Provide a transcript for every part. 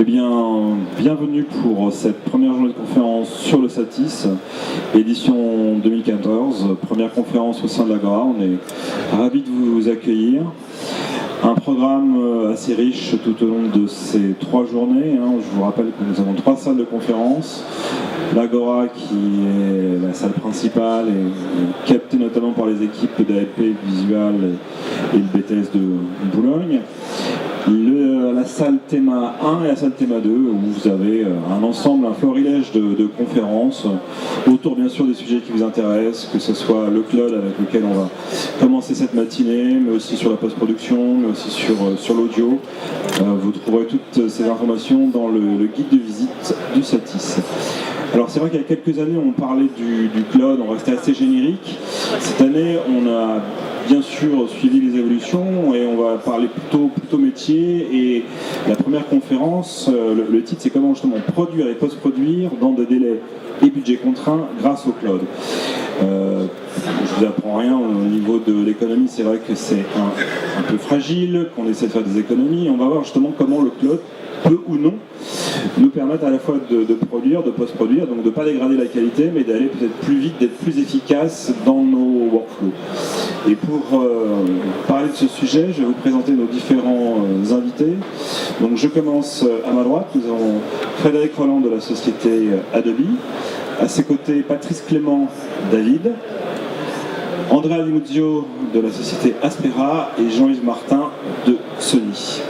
Eh bien, bienvenue pour cette première journée de conférence sur le Satis, édition 2014, première conférence au sein de l'Agora. On est ravis de vous accueillir. Un programme assez riche tout au long de ces 3 journées. Je vous rappelle que nous avons 3 salles de conférence. L'Agora qui est la salle principale et captée notamment par les équipes d'AFP Visual et le BTS de Boulogne. La salle Théma 1 et la salle Théma 2 où vous avez un ensemble, un florilège de conférences autour bien sûr des sujets qui vous intéressent, que ce soit le cloud avec lequel on va commencer cette matinée, mais aussi sur la post-production, mais aussi sur l'audio. Vous trouverez toutes ces informations dans le guide de visite du Satis. Alors c'est vrai qu'il y a quelques années on parlait du cloud, on restait assez générique. Cette année on a bien sûr suivi les évolutions et on va parler plutôt métier. Et la première conférence, le titre c'est comment justement produire et post-produire dans des délais et budgets contraints grâce au cloud. Je vous apprends rien au niveau de l'économie, c'est vrai que c'est un peu fragile, qu'on essaie de faire des économies. On va voir justement comment le cloud peut ou non nous permettre à la fois de produire, de post-produire, donc de ne pas dégrader la qualité, mais d'aller peut-être plus vite, d'être plus efficace dans nos workflows. Et pour parler de ce sujet, je vais vous présenter nos différents invités. Donc je commence à ma droite, nous avons Frédéric Roland de la société Adobe, à ses côtés Patrice Clément David, Andrea Limuzio de la société Aspera et Jean-Yves Martin de Sony.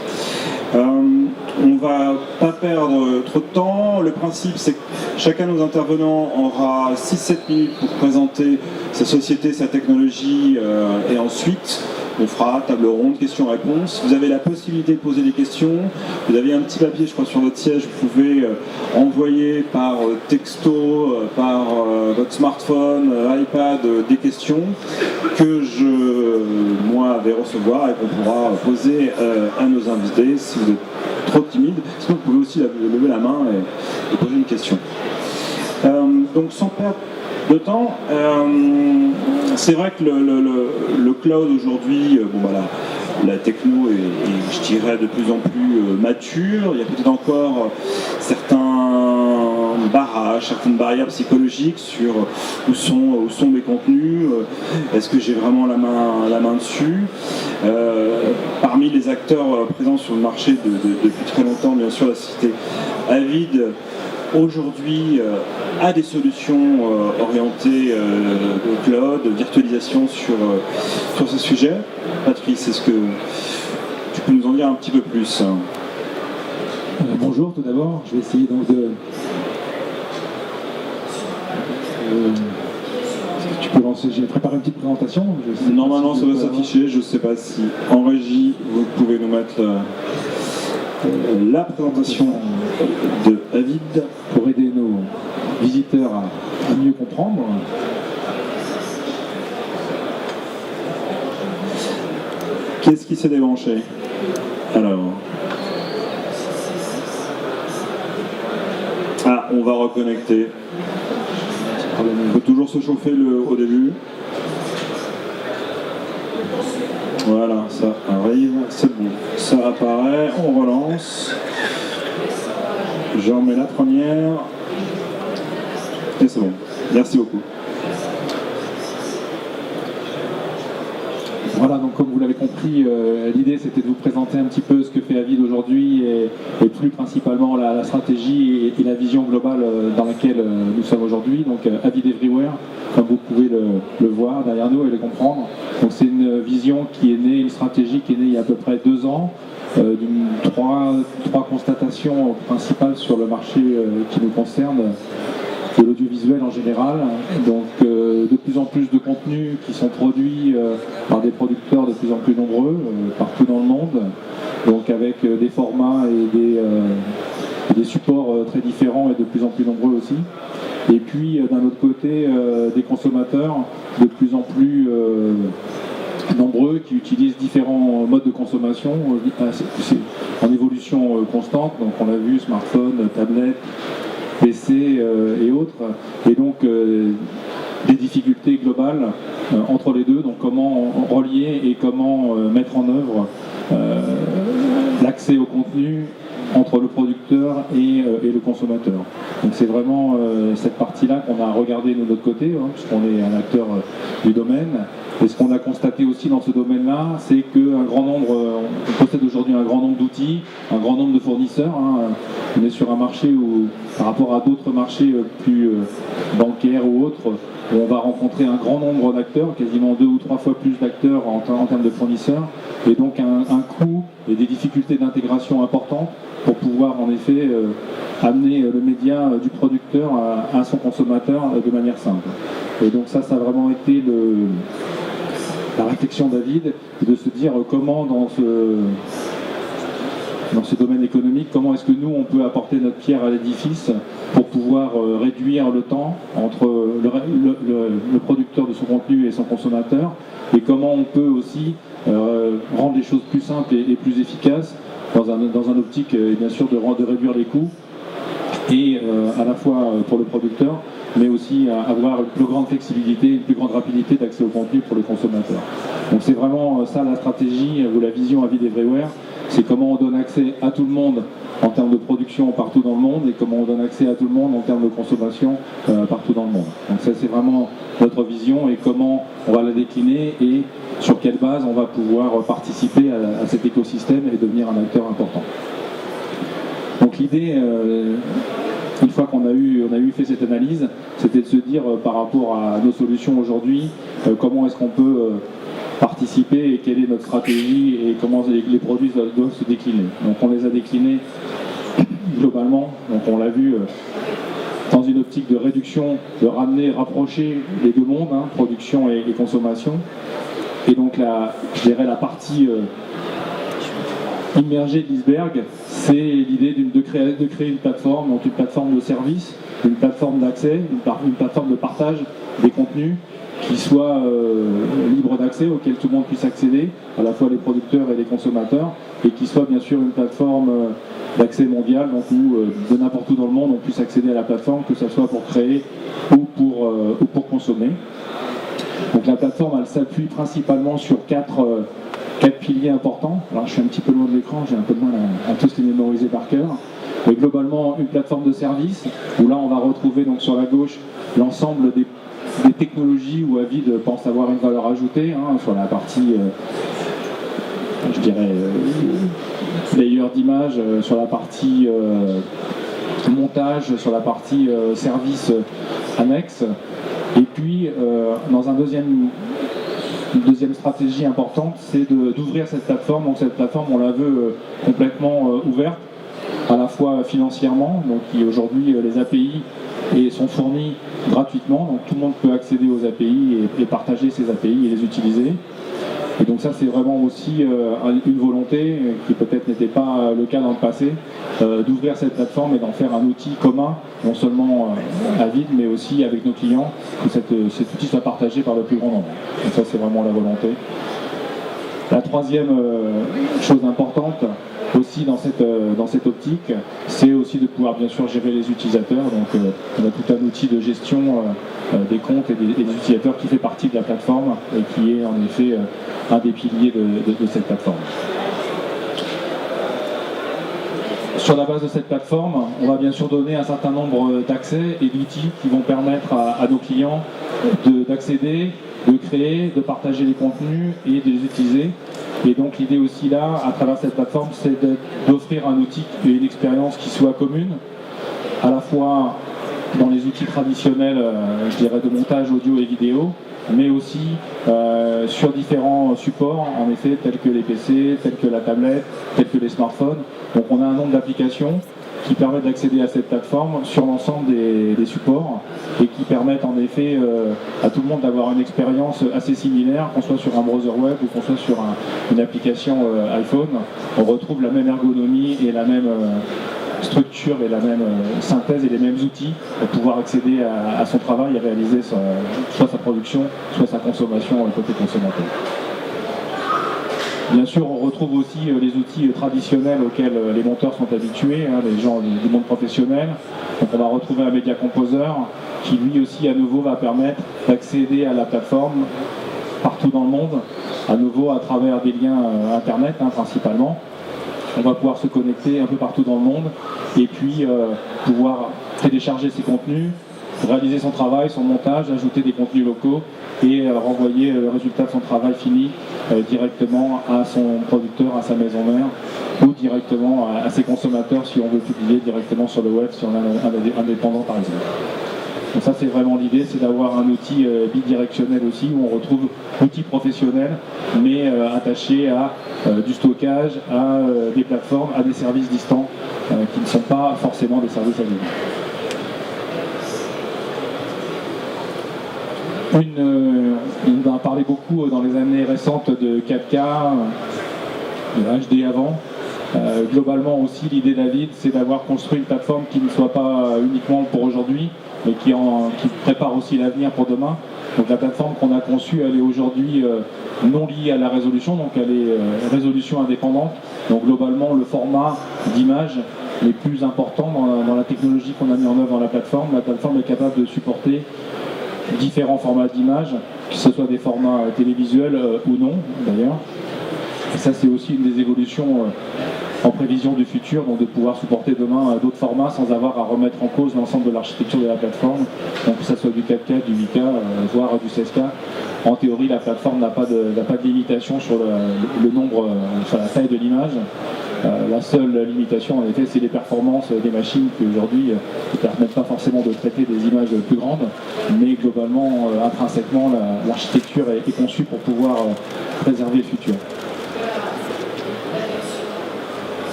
On va pas perdre trop de temps. Le principe, c'est que chacun de nos intervenants aura 6-7 minutes pour présenter sa société, sa technologie, et ensuite on fera table ronde, questions-réponses. Vous avez la possibilité de poser des questions. Vous avez un petit papier, je crois, sur votre siège. Vous pouvez envoyer par texto, par votre smartphone, iPad, des questions que moi, vais recevoir et qu'on pourra poser à nos invités. Si vous êtes trop timide, sinon vous pouvez aussi lever la main et poser une question. Donc sans perdre de temps, c'est vrai que le cloud aujourd'hui, la techno est, je dirais, de plus en plus mature. Il y a peut-être encore certains barrages, certaines barrières psychologiques sur où sont mes contenus, est-ce que j'ai vraiment la main dessus. Parmi les acteurs présents sur le marché depuis très longtemps, bien sûr, la société Avid aujourd'hui a des solutions orientées au cloud, virtualisation sur ce sujet. Patrice, est-ce que tu peux nous en dire un petit peu plus? Bonjour tout d'abord, je vais essayer donc de... tu peux lancer, j'ai préparé une petite présentation. Normalement ça doit s'afficher, je ne sais pas si en régie vous pouvez nous mettre la présentation de Avid pour aider nos visiteurs à mieux comprendre. Qu'est-ce qui s'est débranché? Alors. On va reconnecter. On peut toujours se chauffer au début. Voilà, ça arrive, c'est bon. Ça apparaît, on relance. J'en mets la première. Et c'est bon. Merci beaucoup. Voilà, donc comme vous l'avez compris, l'idée c'était de vous présenter un petit peu ce que fait Avid aujourd'hui et plus principalement la stratégie et la vision globale dans laquelle nous sommes aujourd'hui. Donc Avid Everywhere, comme vous pouvez le voir derrière nous et le comprendre. Donc c'est une vision qui est née, une stratégie qui est née il y a à peu près 2 ans, d'une trois constatations principales sur le marché qui nous concerne, de l'audiovisuel en général. Donc de plus en plus de contenus qui sont produits par des producteurs de plus en plus nombreux partout dans le monde, donc avec des formats et des supports très différents et de plus en plus nombreux aussi. Et puis d'un autre côté des consommateurs de plus en plus nombreux qui utilisent différents modes de consommation en évolution constante. Donc on l'a vu, smartphone, tablette, PC et autres, et donc des difficultés globales entre les deux, donc comment relier et comment mettre en œuvre l'accès au contenu entre le producteur et le consommateur. Donc c'est vraiment cette partie-là qu'on a regardé de notre côté, puisqu'on est un acteur du domaine. Et ce qu'on a constaté aussi dans ce domaine-là, c'est qu'un grand nombre, on possède aujourd'hui un grand nombre d'outils, un grand nombre de fournisseurs. On est sur un marché où, par rapport à d'autres marchés plus bancaires ou autres, où on va rencontrer un grand nombre d'acteurs, quasiment 2 ou 3 fois plus d'acteurs en termes de fournisseurs, et donc un coût et des difficultés d'intégration importantes pour pouvoir en effet amener le média du producteur à son consommateur de manière simple. Et donc ça a vraiment été la réflexion David, de se dire comment dans ce domaine économique, comment est-ce que nous on peut apporter notre pierre à l'édifice pour pouvoir réduire le temps entre le producteur de son contenu et son consommateur, et comment on peut aussi rendre les choses plus simples et plus efficaces dans un optique bien sûr de réduire les coûts, et à la fois pour le producteur, mais aussi avoir une plus grande flexibilité, une plus grande rapidité d'accès au contenu pour le consommateur. Donc c'est vraiment ça la stratégie ou la vision Avid Everywhere, c'est comment on donne accès à tout le monde en termes de production partout dans le monde, et comment on donne accès à tout le monde en termes de consommation partout dans le monde. Donc ça c'est vraiment notre vision, et comment on va la décliner et sur quelle base on va pouvoir participer à cet écosystème et devenir un acteur important. Donc l'idée, une fois qu'on a eu fait cette analyse, c'était de se dire par rapport à nos solutions aujourd'hui, comment est-ce qu'on peut participer et quelle est notre stratégie et comment les produits doivent se décliner. Donc on les a déclinés globalement, donc on l'a vu dans une optique de réduction, de ramener, rapprocher les deux mondes, production et consommation. Et donc je dirais la partie immergée de l'iceberg, c'est l'idée de créer une plateforme, donc une plateforme de service, une plateforme d'accès, une plateforme de partage des contenus qui soit libre d'accès, auquel tout le monde puisse accéder, à la fois les producteurs et les consommateurs, et qui soit bien sûr une plateforme d'accès mondial, donc où de n'importe où dans le monde on puisse accéder à la plateforme, que ce soit pour créer ou pour consommer. Donc la plateforme, elle s'appuie principalement sur quatre piliers importants. Alors je suis un petit peu loin de l'écran, j'ai un peu de mal à tous les mémoriser par cœur. Mais globalement, une plateforme de service, où là on va retrouver donc sur la gauche l'ensemble des technologies où Avid pense avoir une valeur ajoutée, sur la partie, je dirais, player d'image, sur la partie montage, sur la partie service annexe. Et puis, dans une deuxième stratégie importante, c'est d'ouvrir cette plateforme. Donc cette plateforme, on la veut complètement ouverte, à la fois financièrement, donc qui aujourd'hui les API sont fournis gratuitement, donc tout le monde peut accéder aux API et partager ces API et les utiliser. Et donc ça c'est vraiment aussi une volonté qui peut-être n'était pas le cas dans le passé, d'ouvrir cette plateforme et d'en faire un outil commun, non seulement Avid, mais aussi avec nos clients, que cet outil soit partagé par le plus grand nombre. Donc ça c'est vraiment la volonté. La troisième chose importante aussi dans cette optique, c'est aussi de pouvoir bien sûr gérer les utilisateurs. Donc on a tout un outil de gestion des comptes et des utilisateurs qui fait partie de la plateforme et qui est en effet un des piliers de cette plateforme. Sur la base de cette plateforme, on va bien sûr donner un certain nombre d'accès et d'outils qui vont permettre à nos clients d'accéder, de créer, de partager les contenus et de les utiliser. Et donc l'idée aussi là, à travers cette plateforme, c'est d'offrir un outil et une expérience qui soit commune, à la fois dans les outils traditionnels, je dirais, de montage audio et vidéo, mais aussi sur différents supports, en effet, tels que les PC, tels que la tablette, tels que les smartphones. Donc on a un nombre d'applications qui permettent d'accéder à cette plateforme sur l'ensemble des supports et qui permettent en effet à tout le monde d'avoir une expérience assez similaire, qu'on soit sur un browser web ou qu'on soit sur une application iPhone. On retrouve la même ergonomie et la même structure et la même synthèse et les mêmes outils pour pouvoir accéder à son travail et réaliser soit sa production, soit sa consommation côté consommateur. Bien sûr, on retrouve aussi les outils traditionnels auxquels les monteurs sont habitués, les gens du monde professionnel. Donc on va retrouver un Media Composer qui lui aussi à nouveau va permettre d'accéder à la plateforme partout dans le monde, à nouveau à travers des liens Internet principalement. on va pouvoir se connecter un peu partout dans le monde et puis pouvoir télécharger ses contenus, réaliser son travail, son montage, ajouter des contenus locaux et renvoyer le résultat de son travail fini directement à son producteur, à sa maison mère ou directement à ses consommateurs si on veut publier directement sur le web, si on a un indépendant par exemple. Donc ça c'est vraiment l'idée, c'est d'avoir un outil bidirectionnel aussi où on retrouve l'outil professionnel mais attaché à du stockage, à des plateformes, à des services distants qui ne sont pas forcément des services à venir. On a parlé beaucoup dans les années récentes de 4K, de HD avant. Globalement aussi, l'idée David, c'est d'avoir construit une plateforme qui ne soit pas uniquement pour aujourd'hui, mais qui prépare aussi l'avenir pour demain. Donc la plateforme qu'on a conçue, elle est aujourd'hui non liée à la résolution, donc elle est résolution indépendante. Donc globalement, le format d'image les plus importants dans la technologie qu'on a mis en œuvre dans la plateforme est capable de supporter différents formats d'images, que ce soit des formats télévisuels ou non d'ailleurs. Et ça c'est aussi une des évolutions en prévision du futur, donc de pouvoir supporter demain d'autres formats sans avoir à remettre en cause l'ensemble de l'architecture de la plateforme, donc que ce soit du 4K, du 8K, voire du 16K. En théorie, la plateforme n'a pas de limitation sur le nombre, sur la taille de l'image. La seule limitation, en effet, c'est les performances des machines qui aujourd'hui ne permettent pas forcément de traiter des images plus grandes, mais globalement, intrinsèquement, l'architecture est conçue pour pouvoir préserver le futur.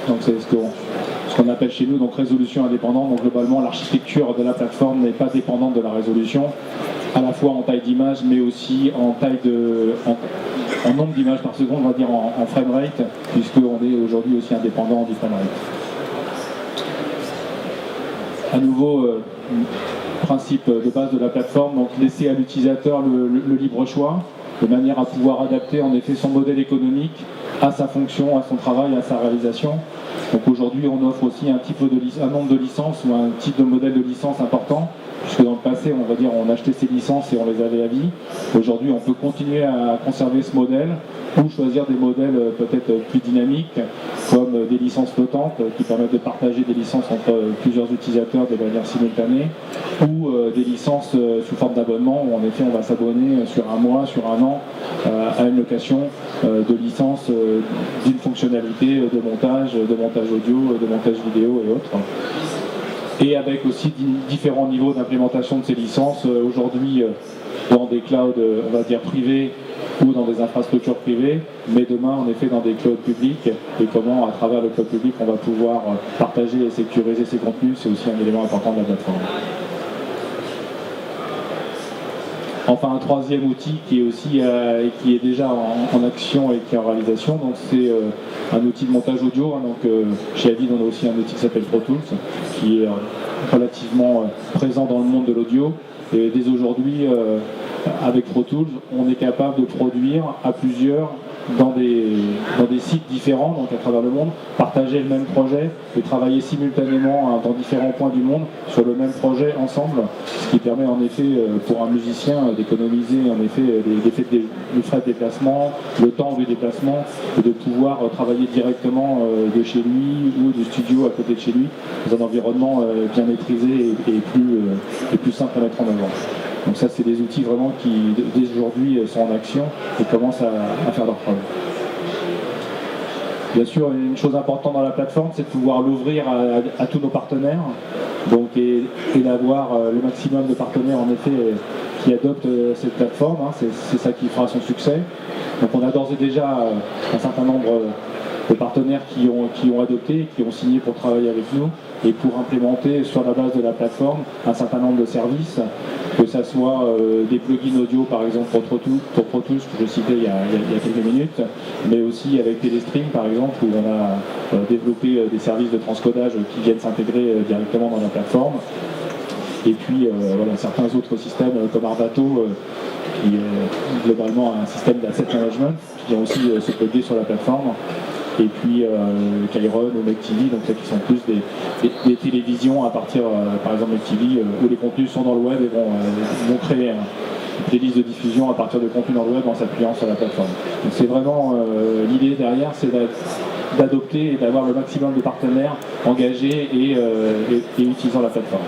Donc c'est ce qu'on appelle chez nous donc résolution indépendante. Donc globalement, l'architecture de la plateforme n'est pas dépendante de la résolution, à la fois en taille d'image, mais aussi en en nombre d'images par seconde, on va dire en framerate, puisqu'on est aujourd'hui aussi indépendant du framerate. À nouveau, principe de base de la plateforme, donc laisser à l'utilisateur le libre choix, de manière à pouvoir adapter en effet son modèle économique à sa fonction, à son travail, à sa réalisation. Donc aujourd'hui, on offre aussi un nombre de licences ou un type de modèle de licence important, puisque dans le passé, on va dire, on achetait ces licences et on les avait à vie. Aujourd'hui, on peut continuer à conserver ce modèle ou choisir des modèles peut-être plus dynamiques, comme des licences flottantes qui permettent de partager des licences entre plusieurs utilisateurs de manière simultanée, ou des licences sous forme d'abonnement, où en effet on va s'abonner sur un mois, sur un an, à une location de licence d'une fonctionnalité de montage audio, de montage vidéo et autres. Et avec aussi différents niveaux d'implémentation de ces licences, aujourd'hui dans des clouds, on va dire privés, ou dans des infrastructures privées, mais demain en effet dans des clouds publics, et comment à travers le cloud public on va pouvoir partager et sécuriser ces contenus, c'est aussi un élément important de la plateforme. Enfin, un troisième outil qui est aussi qui est déjà en action et qui est en réalisation, donc c'est un outil de montage audio. Donc chez Avid, on a aussi un outil qui s'appelle Pro Tools, qui est relativement présent dans le monde de l'audio. Et dès aujourd'hui, avec Pro Tools, on est capable de produire à plusieurs dans des sites différents, donc à travers le monde, partager le même projet et travailler simultanément dans différents points du monde sur le même projet ensemble, ce qui permet en effet pour un musicien d'économiser en effet les frais de déplacement, le temps du déplacement, et de pouvoir travailler directement de chez lui ou du studio à côté de chez lui dans un environnement bien maîtrisé et plus simple à mettre en avant. Donc ça, c'est des outils vraiment qui, dès aujourd'hui, sont en action et commencent à faire leur preuve. Bien sûr, une chose importante dans la plateforme, c'est de pouvoir l'ouvrir à tous nos partenaires, donc, et d'avoir le maximum de partenaires, en effet, qui adoptent cette plateforme. C'est ça qui fera son succès. Donc on a d'ores et déjà un certain nombre de partenaires qui ont adopté, qui ont signé pour travailler avec nous et pour implémenter sur la base de la plateforme un certain nombre de services, que ce soit des plugins audio par exemple pour Pro Tools que je citais il y a quelques minutes, mais aussi avec Telestream par exemple où on a développé des services de transcodage qui viennent s'intégrer directement dans la plateforme. Et puis voilà, certains autres systèmes comme Arvato qui est globalement un système d'asset management qui vient aussi se plugger sur la plateforme. Et puis Kyron ou MakeTV, donc ça qui sont plus des télévisions à partir, par exemple MakeTV, où les contenus sont dans le web et vont créer playlist de diffusion à partir de contenus dans le web en s'appuyant sur la plateforme. Donc c'est vraiment l'idée derrière, c'est d'adopter et d'avoir le maximum de partenaires engagés et utilisant la plateforme.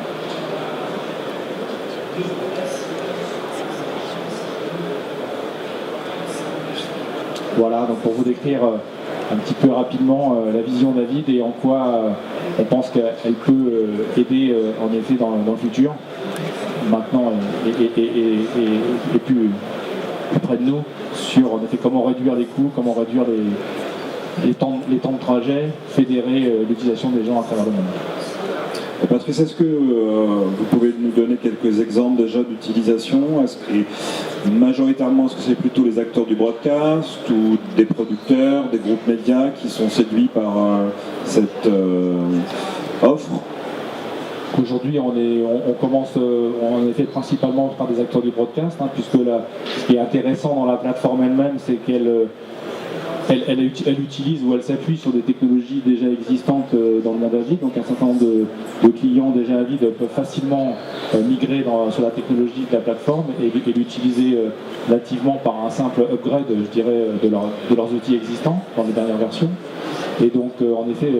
Voilà, donc pour vous décrire un petit peu rapidement la vision d'Avid et en quoi on pense qu'elle peut aider en effet dans le futur, maintenant et plus près de nous, sur en effet comment réduire les coûts, comment réduire les temps de trajet, fédérer l'utilisation des gens à travers le monde. Patrice, est-ce que vous pouvez nous donner quelques exemples déjà d'utilisation? Est-ce que majoritairement, est-ce que c'est plutôt les acteurs du broadcast ou des producteurs, des groupes médias qui sont séduits par cette offre? Aujourd'hui, on commence en effet principalement par des acteurs du broadcast, puisque ce qui est intéressant dans la plateforme elle-même, c'est qu'elle utilise ou elle s'appuie sur des technologies déjà existantes dans le monde Avid. Donc un certain nombre de clients déjà Avid peuvent facilement migrer sur la technologie de la plateforme et l'utiliser nativement par un simple upgrade, je dirais, de leurs outils existants dans les dernières versions. Et donc en effet,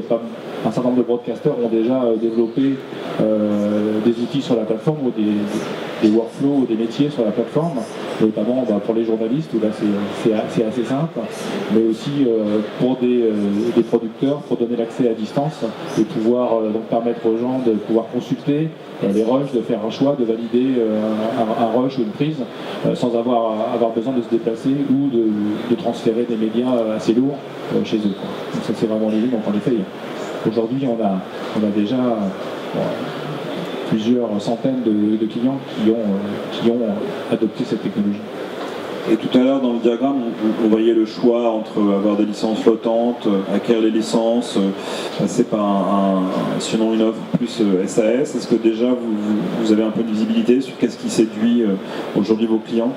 un certain nombre de broadcasters ont déjà développé des outils sur la plateforme ou des workflows ou des métiers sur la plateforme, notamment pour les journalistes où là c'est assez simple, mais aussi pour des producteurs, pour donner l'accès à distance et pouvoir donc permettre aux gens de pouvoir consulter les rushs, de faire un choix, de valider un rush ou une prise sans avoir besoin de se déplacer ou de transférer des médias assez lourds chez eux. Donc ça c'est vraiment l'idée. Donc en effet, aujourd'hui on a déjà plusieurs centaines de clients qui ont adopté cette technologie. Et tout à l'heure dans le diagramme, on voyait le choix entre avoir des licences flottantes, acquérir les licences, passer par sinon une offre plus SAS. Est-ce que déjà vous avez un peu de visibilité sur qu'est-ce qui séduit aujourd'hui vos clients?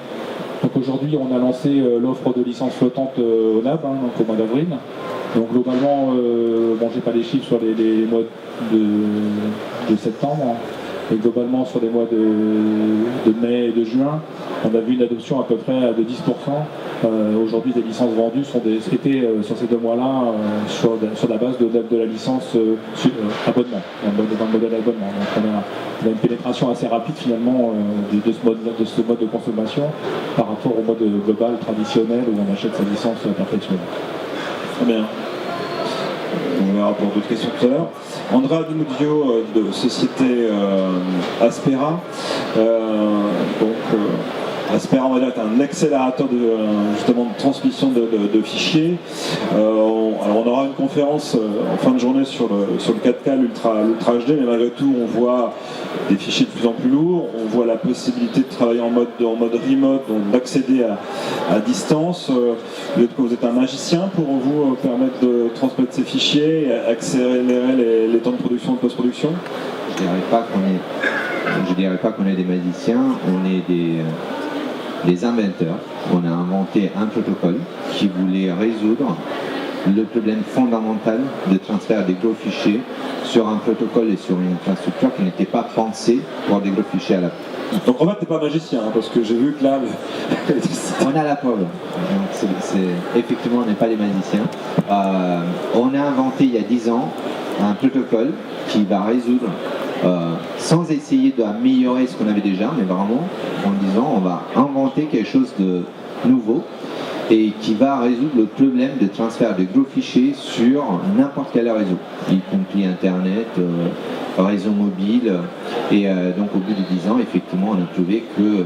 Donc aujourd'hui, on a lancé l'offre de licences flottantes au NAB, donc au mois d'avril. Donc globalement, j'ai pas les chiffres sur les mois de septembre, mais globalement sur les mois de mai et de juin, on a vu une adoption à peu près de 10%. Aujourd'hui, des licences vendues étaient sur ces 2 mois-là sur la base de la licence abonnement, dans le modèle abonnement. Donc on a une pénétration assez rapide finalement de ce mode de consommation par rapport au mode global traditionnel où on achète sa licence perpétuelle. Très bien. On verra pour d'autres questions tout à l'heure. Andrea Di Muzio de société Aspera. Aspera, on va dire, est un accélérateur justement de transmission de fichiers. Alors on aura une conférence en fin de journée sur le 4K, l'Ultra HD, mais malgré tout on voit des fichiers de plus en plus lourds, on voit la possibilité de travailler en mode remote, donc d'accéder à distance. Vous êtes un magicien pour vous permettre de transmettre ces fichiers et accélérer les temps de production et de post-production? Je dirais pas qu'on est des magiciens, on est des inventeurs. On a inventé un protocole qui voulait résoudre le problème fondamental de transfert des gros fichiers sur un protocole et sur une infrastructure qui n'était pas pensée pour des gros fichiers à la fois. Donc en fait, t'es pas magicien, parce que j'ai vu que là... On a la preuve. Donc effectivement, on n'est pas des magiciens. On a inventé il y a 10 ans un protocole qui va résoudre sans essayer d'améliorer ce qu'on avait déjà, mais vraiment en disant on va inventer quelque chose de nouveau et qui va résoudre le problème de transfert de gros fichiers sur n'importe quel réseau, y compris Internet, réseau mobile. Et donc au bout de 10 ans, effectivement, on a trouvé que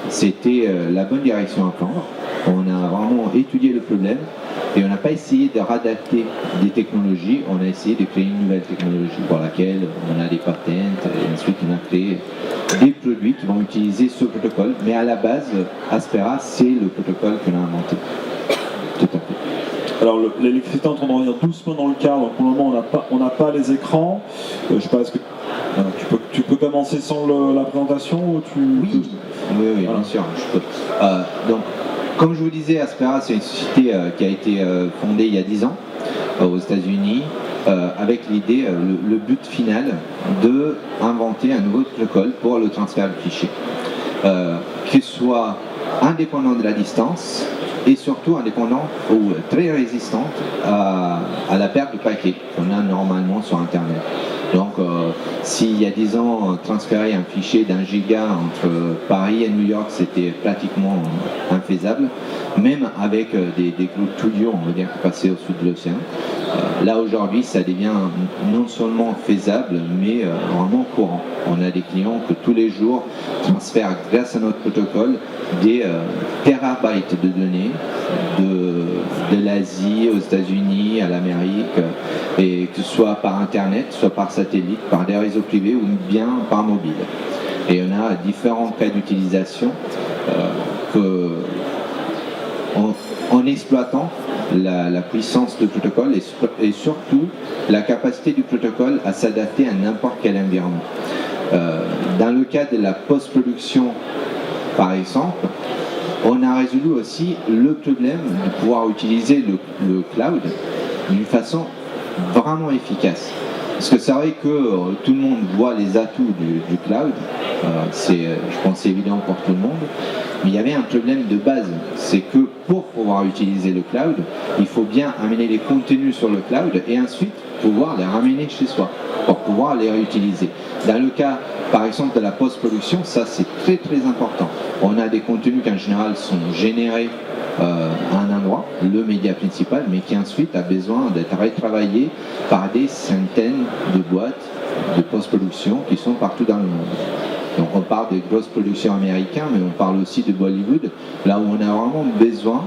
c'était la bonne direction à prendre. On a vraiment étudié le problème et on n'a pas essayé de réadapter des technologies, on a essayé de créer une nouvelle technologie pour laquelle on a des patents et ensuite on a créé des produits qui vont utiliser ce protocole. Mais à la base, Aspera, c'est le protocole qu'on a inventé. Tout à fait. Alors l'électricité est en train de revenir doucement dans le cadre, donc pour le moment on n'a pas les écrans. Je sais pas, est-ce que tu peux commencer sans la présentation ou Oui, voilà. Bien sûr, je peux. Donc, comme je vous disais, Aspera, c'est une société qui a été fondée il y a 10 ans aux États-Unis avec l'idée, le but final de inventer un nouveau protocole pour le transfert de fichiers. qui soit indépendante de la distance et surtout indépendante ou très résistante à la perte de paquets qu'on a normalement sur Internet. Donc, s'il y a 10 ans, transférer un fichier d'1 giga entre Paris et New York, c'était pratiquement infaisable, même avec des groupes tout durs, on va dire, passés au-dessus de l'océan. Là, aujourd'hui, ça devient non seulement faisable, mais vraiment courant. On a des clients que tous les jours transfèrent, grâce à notre protocole, des terabytes de données de l'Asie aux États-Unis, à l'Amérique, et que ce soit par Internet, soit par satellite, par des réseaux privés ou bien par mobile. Et on a différents cas d'utilisation en exploitant la puissance du protocole et surtout la capacité du protocole à s'adapter à n'importe quel environnement. Dans le cas de la post-production, par exemple, on a résolu aussi le problème de pouvoir utiliser le cloud d'une façon vraiment efficace. Parce que c'est vrai que tout le monde voit les atouts du cloud, je pense, c'est évident pour tout le monde, mais il y avait un problème de base, c'est que pour pouvoir utiliser le cloud, il faut bien amener les contenus sur le cloud et ensuite pouvoir les ramener chez soi pour pouvoir les réutiliser. Dans le cas, par exemple, de la post-production, ça c'est très très important. On a des contenus qui en général sont générés à un endroit, le média principal, mais qui ensuite a besoin d'être retravaillé par des centaines de boîtes de post-production qui sont partout dans le monde. Donc on parle des grosses productions américaines, mais on parle aussi de Bollywood, là où on a vraiment besoin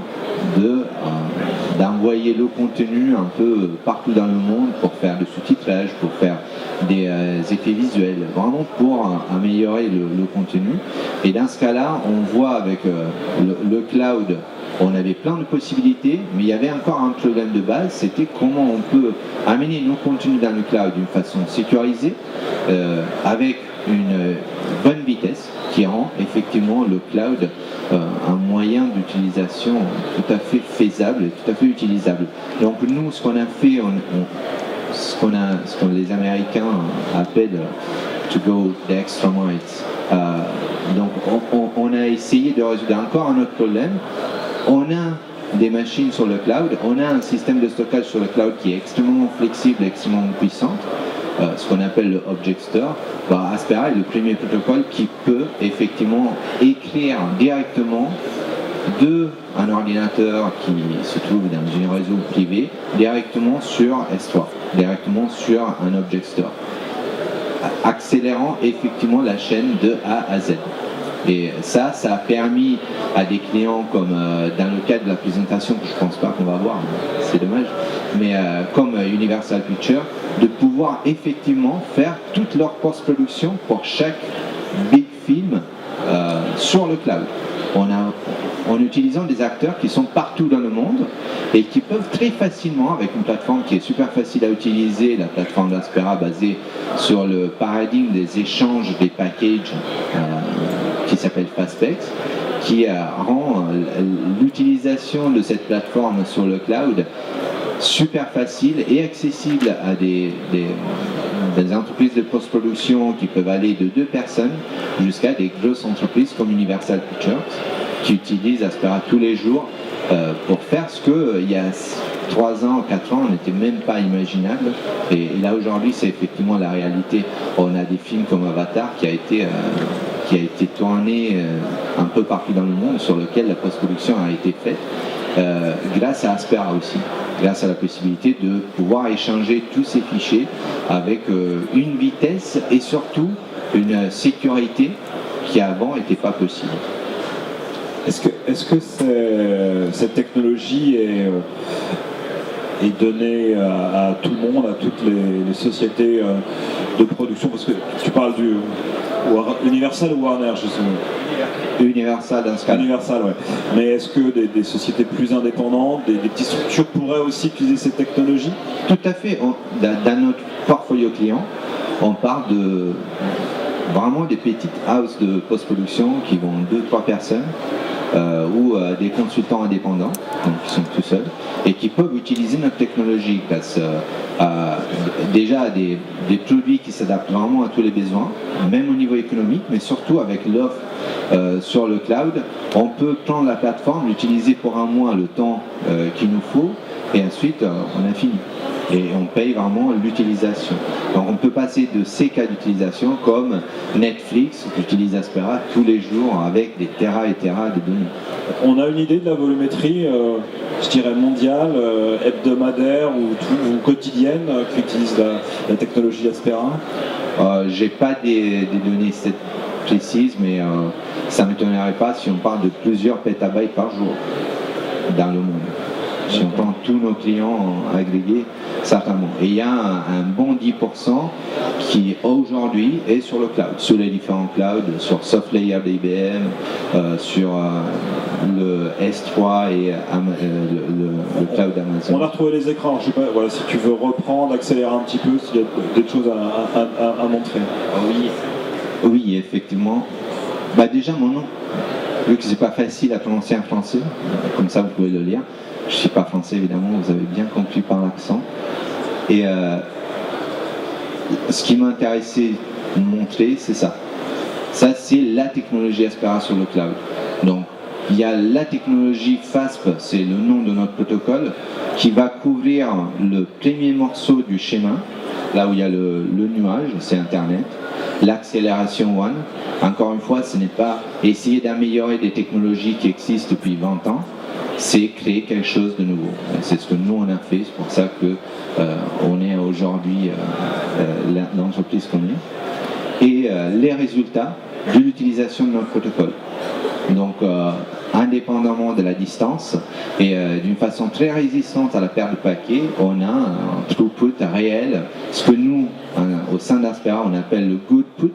d'envoyer le contenu un peu partout dans le monde pour faire du sous-titrage, pour faire des effets visuels, vraiment pour améliorer le contenu. Et dans ce cas-là, on voit avec le cloud, on avait plein de possibilités, mais il y avait encore un problème de base, c'était comment on peut amener nos contenus dans le cloud d'une façon sécurisée, avec une bonne vitesse qui rend effectivement le cloud un moyen d'utilisation tout à fait faisable et tout à fait utilisable. Donc nous, ce qu'on a fait, ce que les Américains appellent to go the extra miles. Donc on a essayé de résoudre encore un autre problème. On a des machines sur le cloud, on a un système de stockage sur le cloud qui est extrêmement flexible, extrêmement puissant, ce qu'on appelle le Object Store. Aspera est le premier protocole qui peut effectivement écrire directement d'un ordinateur qui se trouve dans un réseau privé, directement sur S3, directement sur un Object Store, accélérant effectivement la chaîne de A à Z. Et ça a permis à des clients comme dans le cadre de la présentation que je ne pense pas qu'on va voir, c'est dommage, mais comme Universal Pictures, de pouvoir effectivement faire toute leur post-production pour chaque big film sur le cloud. En utilisant des acteurs qui sont partout dans le monde et qui peuvent très facilement, avec une plateforme qui est super facile à utiliser, la plateforme d'Aspera basée sur le paradigme des échanges des packages qui s'appelle Faspex, qui rend l'utilisation de cette plateforme sur le cloud super facile et accessible à des entreprises de post-production qui peuvent aller de 2 personnes jusqu'à des grosses entreprises comme Universal Pictures qui utilisent Aspera tous les jours pour faire ce qu'il y a 3 ans, 4 ans, n'était même pas imaginable. Et là aujourd'hui, c'est effectivement la réalité. On a des films comme Avatar qui a été tourné un peu partout dans le monde, sur lequel la post-production a été faite, grâce à Aspera aussi, grâce à la possibilité de pouvoir échanger tous ces fichiers avec une vitesse et surtout une sécurité qui avant n'était pas possible. Est-ce que cette technologie est donnée à tout le monde, à toutes les sociétés de production? Parce que tu parles du Universal ou Warner, je sais. Universal dans ce cas. Universal, ouais. Mais est-ce que des sociétés plus indépendantes, des petites structures pourraient aussi utiliser cette technologie? Tout à fait. Dans notre portfolio client, on parle de vraiment des petites houses de post-production qui vont 2-3 personnes ou des consultants indépendants, donc qui sont tout seuls, et qui peuvent utiliser notre technologie parce déjà des produits qui s'adaptent vraiment à tous les besoins, même au niveau économique, mais surtout avec l'offre sur le cloud. On peut prendre la plateforme, l'utiliser pour un mois le temps qu'il nous faut, et ensuite on a fini. Et on paye vraiment l'utilisation. Donc on peut passer de ces cas d'utilisation comme Netflix, qui utilise Aspera tous les jours avec des terras et terras de données. On a une idée de la volumétrie, je dirais mondiale, hebdomadaire ou quotidienne qui utilise la technologie Aspera? J'ai pas des données précises, mais ça ne m'étonnerait pas si on parle de plusieurs pétabytes par jour dans le monde. Si on prend tous nos clients agrégés, certainement. Et il y a un bon 10% qui aujourd'hui est sur le cloud, sur les différents clouds, sur SoftLayer d'IBM, sur le S3 et le cloud d'Amazon. On a retrouvé les écrans, je sais pas, voilà, si tu veux reprendre, accélérer un petit peu, s'il y a des choses à montrer. Oui, effectivement. Déjà mon nom, vu que c'est pas facile à prononcer en français, comme ça vous pouvez le lire. Je ne suis pas français évidemment, vous avez bien compris par l'accent. Et ce qui m'a intéressé de montrer, c'est ça. Ça, c'est la technologie Aspera sur le cloud. Donc, il y a la technologie FASP, c'est le nom de notre protocole, qui va couvrir le premier morceau du schéma, là où il y a le nuage, c'est Internet. L'accélération One, encore une fois, ce n'est pas essayer d'améliorer des technologies qui existent depuis 20 ans, c'est créer quelque chose de nouveau. C'est ce que nous on a fait, c'est pour ça que on est aujourd'hui l'entreprise qu'on est. Et les résultats de l'utilisation de notre protocole. Donc indépendamment de la distance et d'une façon très résistante à la perte de paquets, on a un throughput réel, ce que nous au sein d'Aspera on appelle le good put,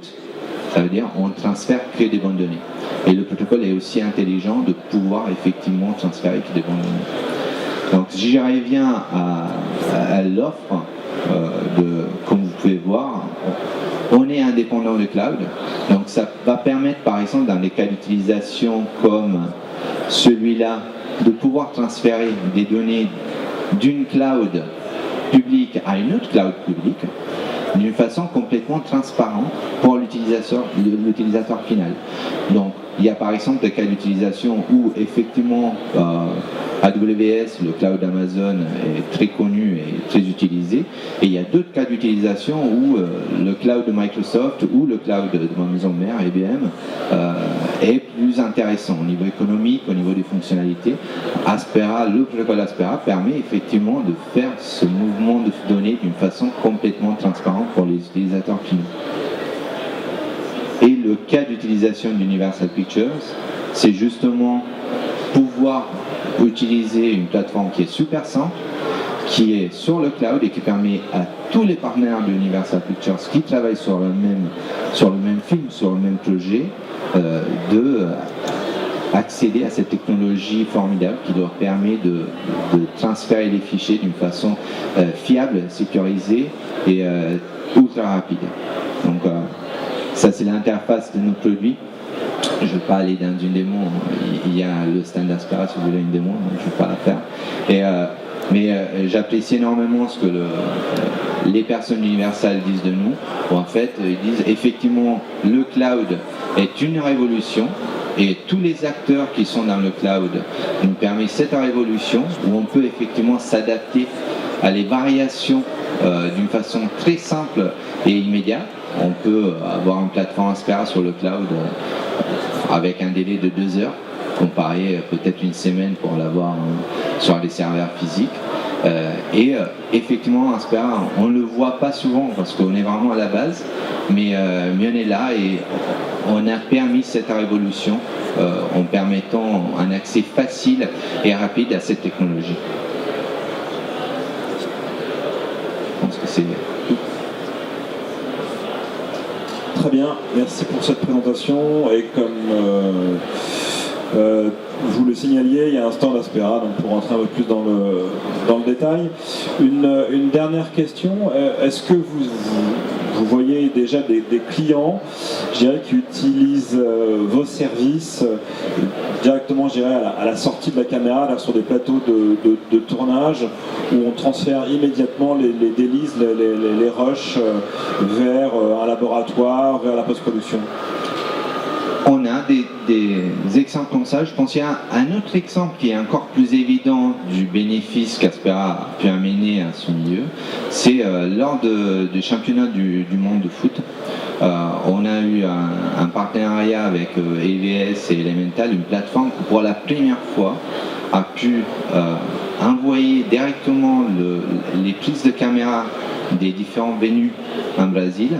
ça veut dire on transfère que des bonnes données. Et le protocole est aussi intelligent de pouvoir effectivement transférer des bonnes données. Donc si j'y reviens à l'offre, comme vous pouvez voir, on est indépendant du cloud. Donc ça va permettre par exemple dans des cas d'utilisation comme celui-là de pouvoir transférer des données d'une cloud publique à une autre cloud publique d'une façon complètement transparente pour l'utilisateur final. Donc, il y a par exemple des cas d'utilisation où effectivement AWS, le cloud d'Amazon, est très connu et très utilisé, et il y a d'autres cas d'utilisation où le cloud de Microsoft ou le cloud de ma maison mère, IBM, est plus intéressant au niveau économique, au niveau des fonctionnalités. Aspera, le protocole Aspera permet effectivement de faire ce mouvement de données d'une façon complètement transparente pour les utilisateurs finaux. Et le cas d'utilisation d'Universal Pictures, c'est justement pouvoir utiliser une plateforme qui est super simple, qui est sur le cloud et qui permet à tous les partenaires d'Universal Pictures qui travaillent sur le même film, sur le même projet, de accéder à cette technologie formidable qui leur permet de transférer les fichiers d'une façon fiable, sécurisée et ultra rapide. Donc ça c'est l'interface de nos produits. Je ne vais pas aller dans une démo, il y a le stand Aspera si vous voulez une démo, donc je ne vais pas la faire. Mais j'apprécie énormément ce que les personnes d'Universal disent de nous. Où en fait, ils disent effectivement le cloud est une révolution et tous les acteurs qui sont dans le cloud nous permettent cette révolution où on peut effectivement s'adapter à les variations d'une façon très simple et immédiate. On peut avoir une plateforme Aspera sur le cloud avec un délai de 2 heures, comparé peut-être une semaine pour l'avoir sur des serveurs physiques. Et effectivement, Aspera, on ne le voit pas souvent parce qu'on est vraiment à la base, mais on est là et on a permis cette révolution en permettant un accès facile et rapide à cette technologie. Je pense que c'est tout. Très bien, merci pour cette présentation. Et comme vous le signaliez, il y a un stand Aspera, donc pour rentrer un peu plus dans le détail. Une dernière question, est-ce que vous vous voyez déjà des clients, je dirais, qui utilisent vos services directement, je dirais, à la sortie de la caméra, là, sur des plateaux de tournage, où on transfère immédiatement les délices, les rushs vers un laboratoire, vers la post-production? On a des exemples comme ça. Je pense qu'il y a un autre exemple qui est encore plus évident du bénéfice qu'Aspera a pu amener à son milieu. C'est lors des championnats du monde de foot. On a eu un partenariat avec EVS et Elemental, une plateforme qui pour la première fois a pu envoyer directement les prises de caméra des différents venues en Brésil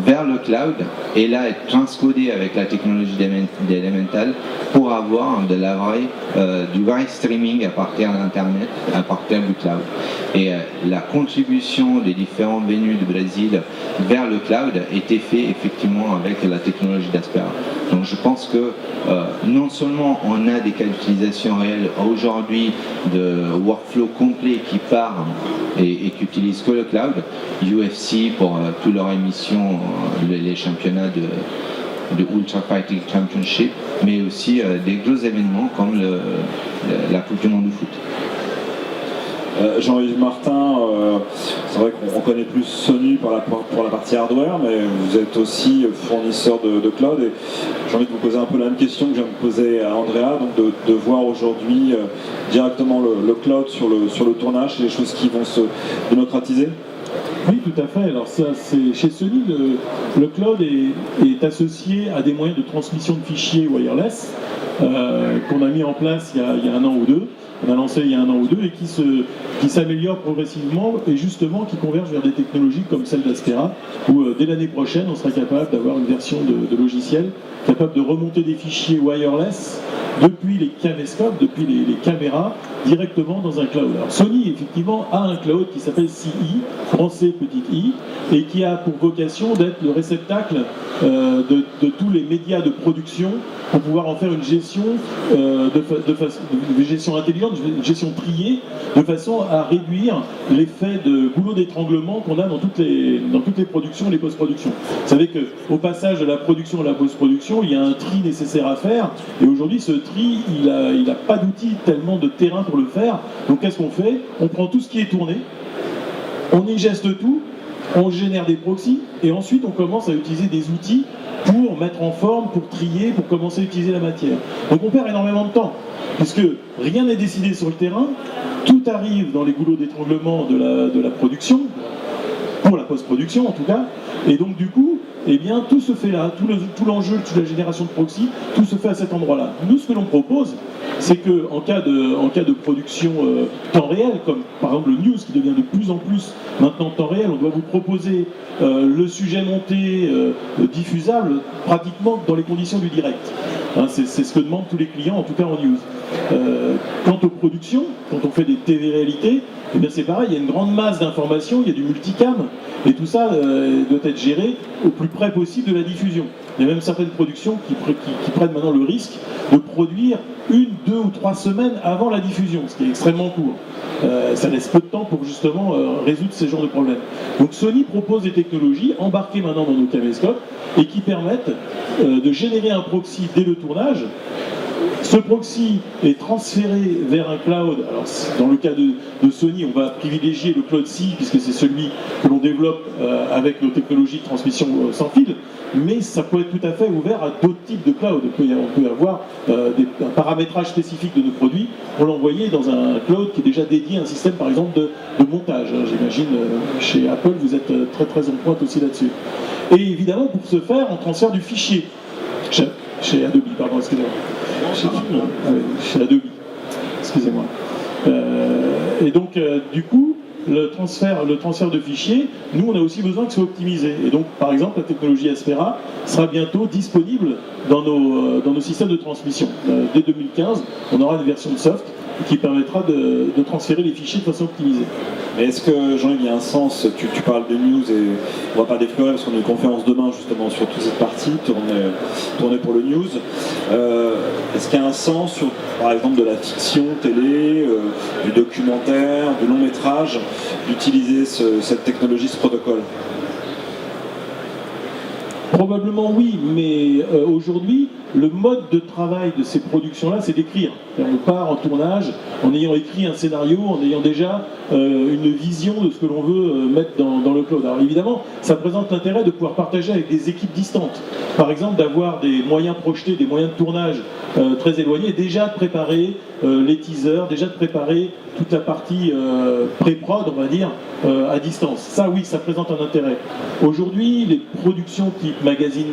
vers le cloud et là être transcodé avec la technologie d'Elemental pour avoir du vrai streaming à partir d'Internet, à partir du cloud. Et la contribution des différents venues du Brésil vers le cloud était faite effectivement avec la technologie d'Aspera. Donc je pense que non seulement on a des cas d'utilisation réels aujourd'hui de workflow complet qui part et qui utilise que le cloud, UFC pour toutes leurs émissions, les championnats de Ultra Fighting Championship, mais aussi des gros événements comme la Coupe du Monde de foot. Jean-Yves Martin, c'est vrai qu'on connaît plus Sony pour la partie hardware, mais vous êtes aussi fournisseur de cloud. Et j'ai envie de vous poser un peu la même question que je viens de poser à Andrea, donc de voir aujourd'hui directement le cloud sur le tournage, c'est des choses qui vont se démocratiser? Oui, tout à fait. Alors ça, c'est chez Sony, le cloud est associé à des moyens de transmission de fichiers wireless qu'on a mis en place il y a un an ou deux. On a lancé il y a un an ou deux et qui s'améliore progressivement et justement qui converge vers des technologies comme celle d'Aspera où dès l'année prochaine on sera capable d'avoir une version de logiciel capable de remonter des fichiers wireless depuis les caméscopes, depuis les caméras directement dans un cloud. Alors Sony effectivement a un cloud qui s'appelle CI, français petit i, et qui a pour vocation d'être le réceptacle de tous les médias de production pour pouvoir en faire une gestion de gestion intelligente, une gestion triée, de façon à réduire l'effet de goulot d'étranglement qu'on a dans toutes les productions, les post-productions. Vous savez qu'au passage de la production à la post-production, il y a un tri nécessaire à faire, et aujourd'hui ce tri, il n'a pas d'outils tellement de terrain pour le faire. Donc qu'est-ce qu'on fait? On prend tout ce qui est tourné, on y geste tout, on génère des proxys, et ensuite on commence à utiliser des outils pour mettre en forme, pour trier, pour commencer à utiliser la matière. Donc on perd énormément de temps, puisque rien n'est décidé sur le terrain, tout arrive dans les goulots d'étranglement de la production, pour la post-production en tout cas, et donc du coup, eh bien, tout se fait là, tout l'enjeu, toute la génération de proxy, tout se fait à cet endroit-là. Nous, ce que l'on propose, c'est qu'en cas de production temps réel, comme par exemple le news qui devient de plus en plus maintenant temps réel, on doit vous proposer le sujet monté, diffusable, pratiquement dans les conditions du direct. Hein, c'est ce que demandent tous les clients, en tout cas en news. Quant aux productions, quand on fait des TV-réalités, eh bien c'est pareil, il y a une grande masse d'informations, il y a du multicam, et tout ça doit être géré au plus près possible de la diffusion. Il y a même certaines productions qui prennent maintenant le risque de produire 1, 2 ou 3 semaines avant la diffusion, ce qui est extrêmement court. Ça laisse peu de temps pour justement résoudre ces genres de problèmes. Donc Sony propose des technologies embarquées maintenant dans nos caméscopes et qui permettent de générer un proxy dès le tournage. Ce proxy est transféré vers un cloud. Alors, dans le cas de Sony, on va privilégier le cloud CI puisque c'est celui que l'on développe avec nos technologies de transmission sans fil, mais ça peut être tout à fait ouvert à d'autres types de cloud. On peut avoir un paramétrage spécifique de nos produits pour l'envoyer dans un cloud qui est déjà dédié à un système, par exemple, de montage. J'imagine, chez Apple, vous êtes très très en pointe aussi là-dessus. Et évidemment, pour ce faire, on transfère du fichier. Chez Adobe, pardon, excusez-moi. Chez Adobe, excusez-moi. Et donc, du coup, le transfert de fichiers, nous, on a aussi besoin que ce soit optimisé. Et donc, par exemple, la technologie Aspera sera bientôt disponible dans nos systèmes de transmission. Dès 2015, on aura une version de soft qui permettra de transférer les fichiers de façon optimisée. Mais est-ce que, Jean-Yves, il y a un sens, tu parles de news et on ne va pas déflorer parce qu'on a une conférence demain justement sur toute cette partie, tournée pour le news. Est-ce qu'il y a un sens sur, par exemple, de la fiction télé, du documentaire, du long métrage, d'utiliser cette technologie, ce protocole? Probablement oui, mais aujourd'hui, le mode de travail de ces productions-là, c'est d'écrire. On part en tournage en ayant écrit un scénario, en ayant déjà une vision de ce que l'on veut mettre dans le cloud. Alors évidemment, ça présente l'intérêt de pouvoir partager avec des équipes distantes. Par exemple, d'avoir des moyens projetés, des moyens de tournage très éloignés, déjà de préparer les teasers, déjà de préparer toute la partie pré-prod, on va dire, à distance. Ça, oui, ça présente un intérêt. Aujourd'hui, les productions type magazine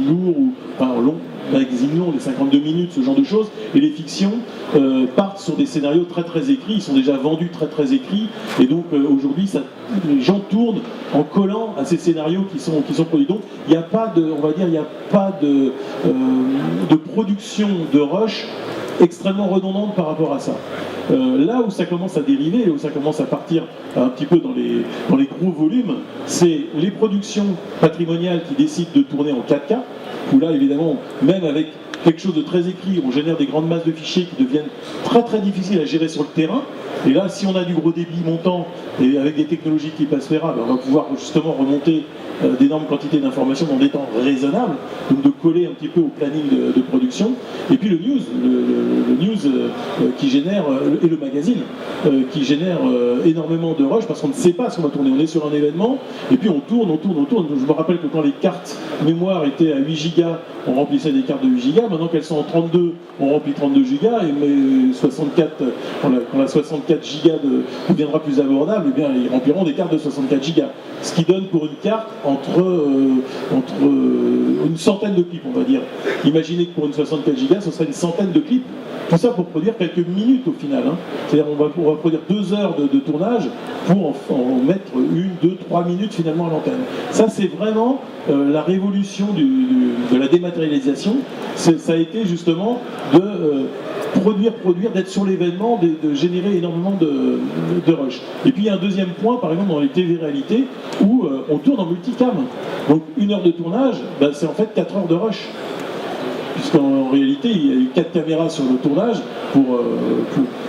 lourd, ou enfin long, magazine long, les 52 minutes, ce genre de choses, et les fictions partent sur des scénarios très très écrits, ils sont déjà vendus très très écrits, et donc aujourd'hui, les gens tournent en collant à ces scénarios qui sont produits. Donc il n'y a pas de, on va dire, il n'y a pas de production de rush extrêmement redondante par rapport à ça. Là où ça commence à dériver, où ça commence à partir un petit peu dans les gros volumes, c'est les productions patrimoniales qui décident de tourner en 4K, où là évidemment, même avec quelque chose de très écrit, on génère des grandes masses de fichiers qui deviennent très très difficiles à gérer sur le terrain. Et là, si on a du gros débit montant et avec des technologies qui passent FERA, on va pouvoir justement remonter d'énormes quantités d'informations dans des temps raisonnables, donc de coller un petit peu au planning de production. Et puis le news qui génère, et le magazine qui génère énormément de rush parce qu'on ne sait pas ce qu'on va tourner. On est sur un événement et puis on tourne. Je me rappelle que quand les cartes mémoire étaient à 8 Go, on remplissait des cartes de 8 Go. Maintenant qu'elles sont en 32, on remplit 32 Go. Et mais 64, quand la 64 Go deviendra plus abordable, eh bien, ils rempliront des cartes de 64 Go. Ce qui donne pour une carte entre une centaine de clips, on va dire. Imaginez que pour une 64 Go, ce serait une centaine de clips. Tout ça pour produire quelques minutes au final. Hein. C'est-à-dire on va produire 2 heures de tournage pour en mettre 1, 2, 3 minutes finalement à l'antenne. Ça c'est vraiment la révolution de la dématérialisation. Ça a été justement de produire, d'être sur l'événement, de générer énormément de rush. Et puis il y a un deuxième point, par exemple dans les TV-réalités, où on tourne en multicam. Donc 1 heure de tournage, c'est en fait 4 heures de rush. Puisqu'en réalité, il y a eu 4 caméras sur le tournage pour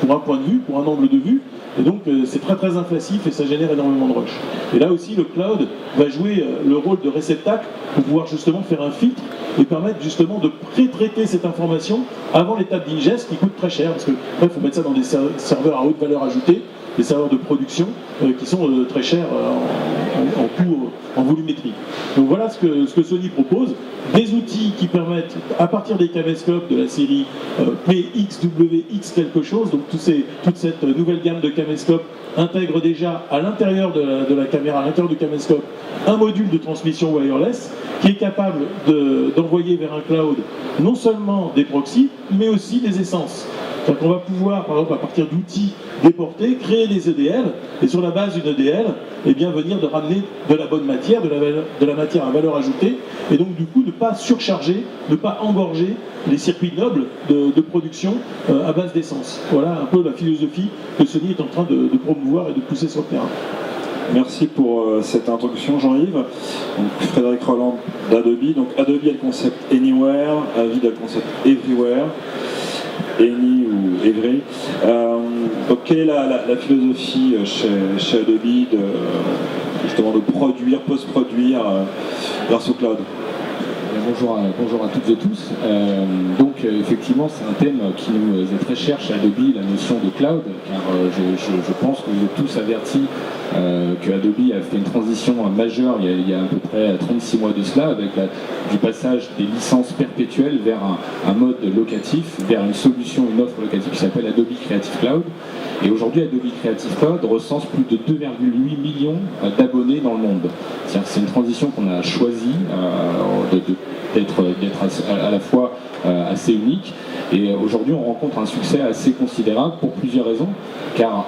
un point de vue, pour un angle de vue. Et donc c'est très très inflassif et ça génère énormément de rush. Et là aussi, le cloud va jouer le rôle de réceptacle pour pouvoir justement faire un filtre et permettre justement de pré-traiter cette information avant l'étape d'ingest qui coûte très cher. Parce que il faut mettre ça dans des serveurs à haute valeur ajoutée, des serveurs de production qui sont très chers en coût, en volumétrie. Donc voilà ce que Sony propose, des outils qui permettent, à partir des caméscopes de la série PXWX quelque chose, donc toute cette nouvelle gamme de caméscopes intègre déjà à l'intérieur de la caméra, à l'intérieur du caméscope, un module de transmission wireless qui est capable d'envoyer vers un cloud non seulement des proxys, mais aussi des essences. Donc on va pouvoir, par exemple, à partir d'outils déportés, créer des EDL, et sur la base d'une EDL, eh bien, venir de ramener de la bonne matière, de la matière à valeur ajoutée, et donc du coup ne pas surcharger, ne pas engorger les circuits nobles de production à base d'essence. Voilà un peu la philosophie que Sony est en train de promouvoir et de pousser sur le terrain. Merci pour cette introduction, Jean-Yves. Donc, Frédéric Roland d'Adobe. Donc Adobe a le concept Anywhere, Avid a le concept Everywhere. Any ou Every. Donc quelle est la philosophie chez Adobe justement de produire, post-produire grâce au cloud? Bonjour à toutes et tous. Donc effectivement c'est un thème qui nous est très cher chez Adobe, la notion de cloud, car je pense que vous êtes tous avertis que Adobe a fait une transition majeure il y a à peu près 36 mois de cela, avec du passage des licences perpétuelles vers un mode locatif, vers une solution, une offre locative qui s'appelle Adobe Creative Cloud. Et aujourd'hui, Adobe Creative Cloud recense plus de 2,8 millions d'abonnés dans le monde. C'est une transition qu'on a choisi d'être à la fois assez unique. Et aujourd'hui, on rencontre un succès assez considérable pour plusieurs raisons, car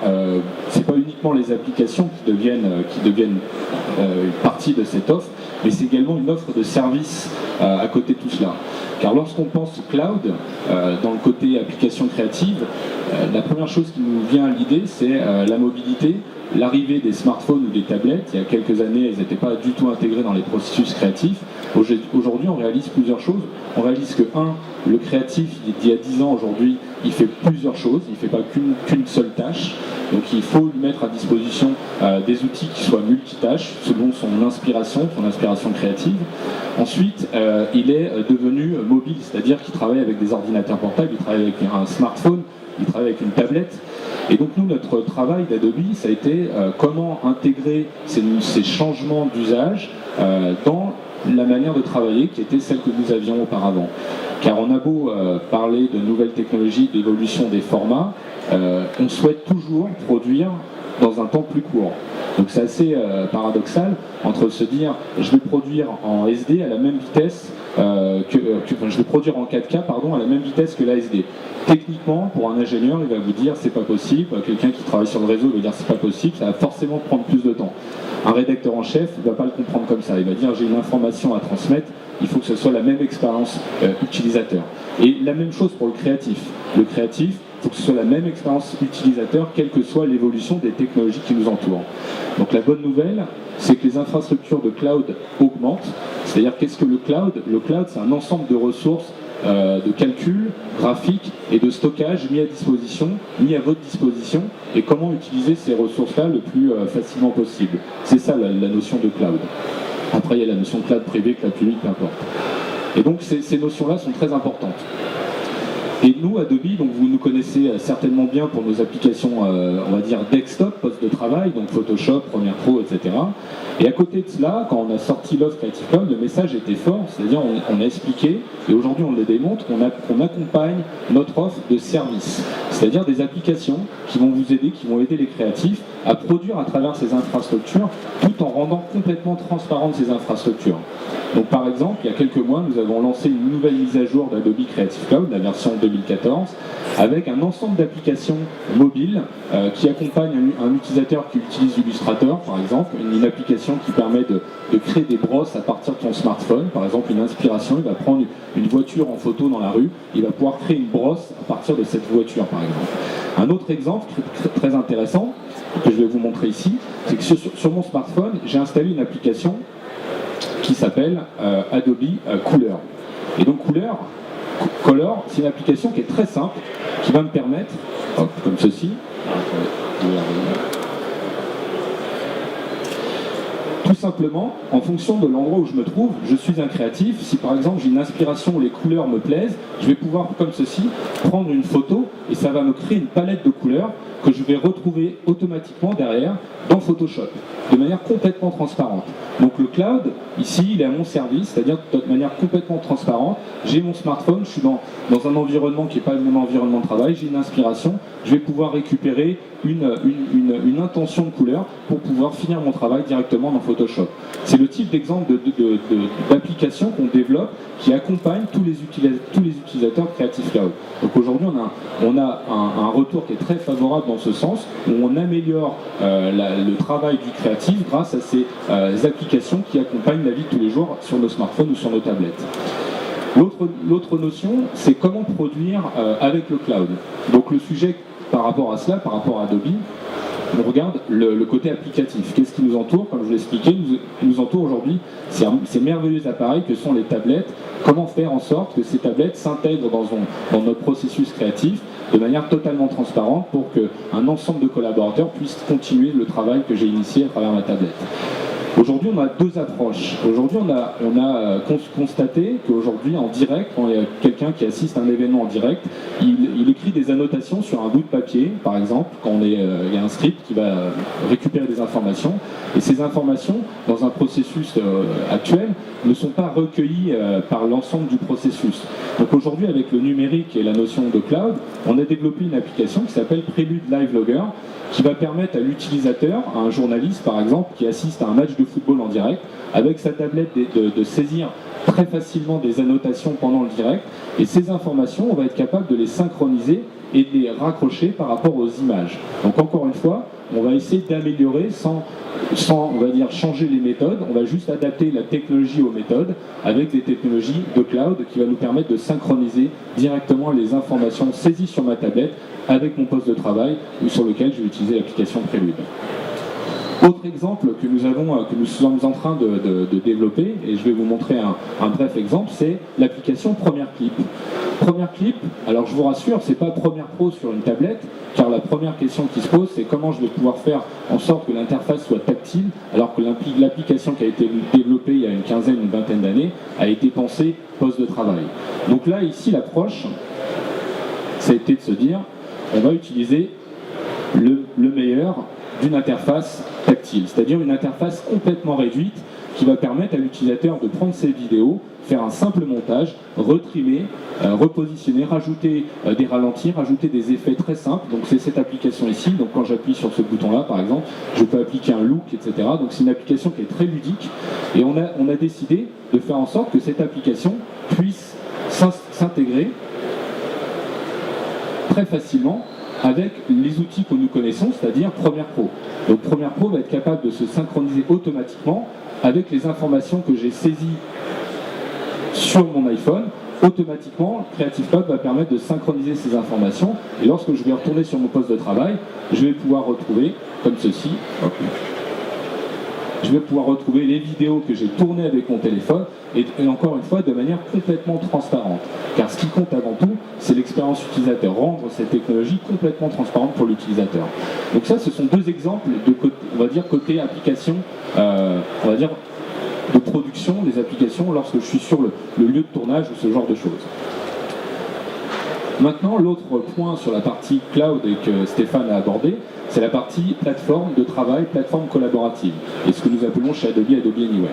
c'est pas uniquement les applications qui deviennent partie de cette offre, mais c'est également une offre de service à côté de tout cela. Car lorsqu'on pense cloud, dans le côté application créative, la première chose qui nous vient à l'idée, c'est la mobilité l'arrivée des smartphones ou des tablettes, il y a quelques années, elles n'étaient pas du tout intégrées dans les processus créatifs. Aujourd'hui, on réalise plusieurs choses. On réalise que, le créatif, il y a 10 ans, aujourd'hui, il fait plusieurs choses, il ne fait pas qu'une seule tâche. Donc il faut lui mettre à disposition des outils qui soient multitâches, selon son inspiration créative. Ensuite, il est devenu mobile, c'est-à-dire qu'il travaille avec des ordinateurs portables, il travaille avec un smartphone, il travaille avec une tablette. Et donc nous, notre travail d'Adobe, ça a été comment intégrer ces changements d'usage dans la manière de travailler qui était celle que nous avions auparavant. Car on a beau parler de nouvelles technologies, d'évolution des formats, on souhaite toujours produire dans un temps plus court. Donc c'est assez paradoxal entre se dire je vais produire en SD à la même vitesse je vais produire en 4K à la même vitesse que la SD. Techniquement, pour un ingénieur, il va vous dire c'est pas possible. Quelqu'un qui travaille sur le réseau va dire c'est pas possible, ça va forcément prendre plus de temps. Un rédacteur en chef ne va pas le comprendre comme ça. Il va dire j'ai une information à transmettre, il faut que ce soit la même expérience utilisateur. Et la même chose pour le créatif. Le créatif, il faut que ce soit la même expérience utilisateur, quelle que soit l'évolution des technologies qui nous entourent. Donc la bonne nouvelle, c'est que les infrastructures de cloud augmentent. C'est-à-dire qu'est-ce que le cloud ? Le cloud, c'est un ensemble de ressources de calcul, graphique et de stockage mis à votre disposition, et comment utiliser ces ressources-là le plus facilement possible. C'est ça la notion de cloud. Après, il y a la notion de cloud privé, cloud public, peu importe. Et donc ces notions-là sont très importantes. Et nous, Adobe, donc vous nous connaissez certainement bien pour nos applications, on va dire desktop, poste de travail, donc Photoshop, Premiere Pro, etc. Et à côté de cela, quand on a sorti l'offre Creative Cloud, le message était fort, c'est-à-dire on a expliqué, et aujourd'hui on le démontre, qu'on accompagne notre offre de services, c'est-à-dire des applications qui vont vous aider, qui vont aider les créatifs à produire à travers ces infrastructures, tout en rendant complètement transparentes ces infrastructures. Donc par exemple, il y a quelques mois, nous avons lancé une nouvelle mise à jour d'Adobe Creative Cloud, la version 2014, avec un ensemble d'applications mobiles qui accompagnent un utilisateur qui utilise Illustrator, par exemple, une application qui permet de créer des brosses à partir de son smartphone, par exemple une inspiration, il va prendre une voiture en photo dans la rue, il va pouvoir créer une brosse à partir de cette voiture, par exemple. Un autre exemple très intéressant, que je vais vous montrer ici, c'est que sur mon smartphone, j'ai installé une application qui s'appelle Adobe Color. Et donc Color, c'est une application qui est très simple, qui va me permettre, comme ceci, tout simplement, en fonction de l'endroit où je me trouve, je suis un créatif. Si par exemple j'ai une inspiration où les couleurs me plaisent, je vais pouvoir, comme ceci, prendre une photo et ça va me créer une palette de couleurs que je vais retrouver automatiquement derrière dans Photoshop, de manière complètement transparente. Donc le cloud, ici, il est à mon service, c'est-à-dire de manière complètement transparente. J'ai mon smartphone, je suis dans un environnement qui n'est pas mon environnement de travail, j'ai une inspiration, je vais pouvoir récupérer une intention de couleur pour pouvoir finir mon travail directement dans Photoshop. C'est le type d'exemple d'application qu'on développe qui accompagne tous les utilisateurs de Creative Cloud. Donc aujourd'hui, on a un retour qui est très favorable dans ce sens, où on améliore le travail du créatif grâce à ces applications qui accompagnent la vie de tous les jours sur nos smartphones ou sur nos tablettes. L'autre notion, c'est comment produire avec le cloud. Donc le sujet par rapport à cela, par rapport à Adobe, on regarde le côté applicatif. Qu'est-ce qui nous entoure? Comme je vous l'ai expliqué, nous entoure aujourd'hui ces merveilleux appareils que sont les tablettes. Comment faire en sorte que ces tablettes s'intègrent dans notre processus créatif de manière totalement transparente pour qu'un ensemble de collaborateurs puissent continuer le travail que j'ai initié à travers ma tablette. Aujourd'hui, on a deux approches. Aujourd'hui, on a constaté qu'aujourd'hui, en direct, quand il y a quelqu'un qui assiste à un événement en direct, il écrit des annotations sur un bout de papier, par exemple, quand il y a un script qui va récupérer des informations. Et ces informations, dans un processus actuel, ne sont pas recueillies par l'ensemble du processus. Donc aujourd'hui, avec le numérique et la notion de cloud, on a développé une application qui s'appelle Prelude Live Logger, qui va permettre à l'utilisateur, à un journaliste par exemple, qui assiste à un match de football en direct, avec sa tablette de saisir très facilement des annotations pendant le direct, et ces informations, on va être capable de les synchroniser et de les raccrocher par rapport aux images. Donc encore une fois, on va essayer d'améliorer sans on va dire changer les méthodes, on va juste adapter la technologie aux méthodes avec des technologies de cloud qui va nous permettre de synchroniser directement les informations saisies sur ma tablette avec mon poste de travail ou sur lequel je vais utiliser l'application Prelude. Autre exemple que nous sommes en train de développer, et je vais vous montrer un bref exemple, c'est l'application Première Clip. Première Clip, alors je vous rassure, c'est pas Premiere Pro sur une tablette, car la première question qui se pose, c'est comment je vais pouvoir faire en sorte que l'interface soit tactile, alors que l'application qui a été développée il y a une quinzaine, une vingtaine d'années, a été pensée poste de travail. Donc là, ici, l'approche, ça a été de se dire, on va utiliser le meilleur d'une interface tactile, c'est-à-dire une interface complètement réduite qui va permettre à l'utilisateur de prendre ses vidéos, faire un simple montage, retrimer, repositionner, rajouter des ralentis, rajouter des effets très simples. Donc c'est cette application ici, donc quand j'appuie sur ce bouton-là par exemple, je peux appliquer un look, etc. Donc c'est une application qui est très ludique et on a décidé de faire en sorte que cette application puisse s'intégrer très facilement avec les outils que nous connaissons, c'est-à-dire Premiere Pro. Donc Premiere Pro va être capable de se synchroniser automatiquement avec les informations que j'ai saisies sur mon iPhone. Automatiquement, Creative Cloud va permettre de synchroniser ces informations et lorsque je vais retourner sur mon poste de travail, je vais pouvoir retrouver, comme ceci, je vais pouvoir retrouver les vidéos que j'ai tournées avec mon téléphone et encore une fois de manière complètement transparente. Car ce qui compte avant tout, c'est l'expérience utilisateur, rendre cette technologie complètement transparente pour l'utilisateur. Donc ça, ce sont deux exemples de on va dire côté application, on va dire de production des applications lorsque je suis sur le lieu de tournage ou ce genre de choses. Maintenant, l'autre point sur la partie cloud et que Stéphane a abordé, c'est la partie plateforme de travail, plateforme collaborative, et ce que nous appelons chez Adobe Anywhere.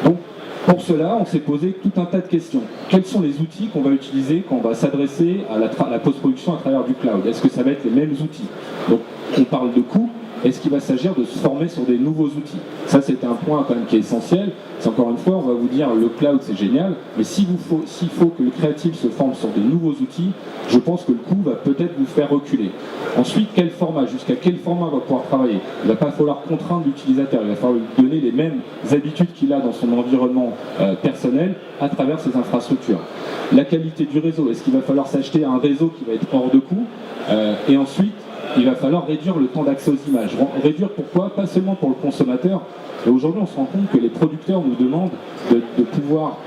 Donc, pour cela, on s'est posé tout un tas de questions. Quels sont les outils qu'on va utiliser quand on va s'adresser à la post-production à travers du cloud? Est-ce que ça va être les mêmes outils? Donc, on parle de coûts. Est-ce qu'il va s'agir de se former sur des nouveaux outils? Ça, c'est un point quand même qui est essentiel. C'est encore une fois, on va vous dire, le cloud, c'est génial, mais s'il faut que le créatif se forme sur des nouveaux outils, je pense que le coût va peut-être vous faire reculer. Ensuite, quel format? Jusqu'à quel format on va pouvoir travailler? Il ne va pas falloir contraindre l'utilisateur, il va falloir lui donner les mêmes habitudes qu'il a dans son environnement personnel à travers ses infrastructures. La qualité du réseau, est-ce qu'il va falloir s'acheter un réseau qui va être hors de coût? Et ensuite, il va falloir réduire le temps d'accès aux images. Réduire pourquoi? Pas seulement pour le consommateur, mais aujourd'hui on se rend compte que les producteurs nous demandent de pouvoir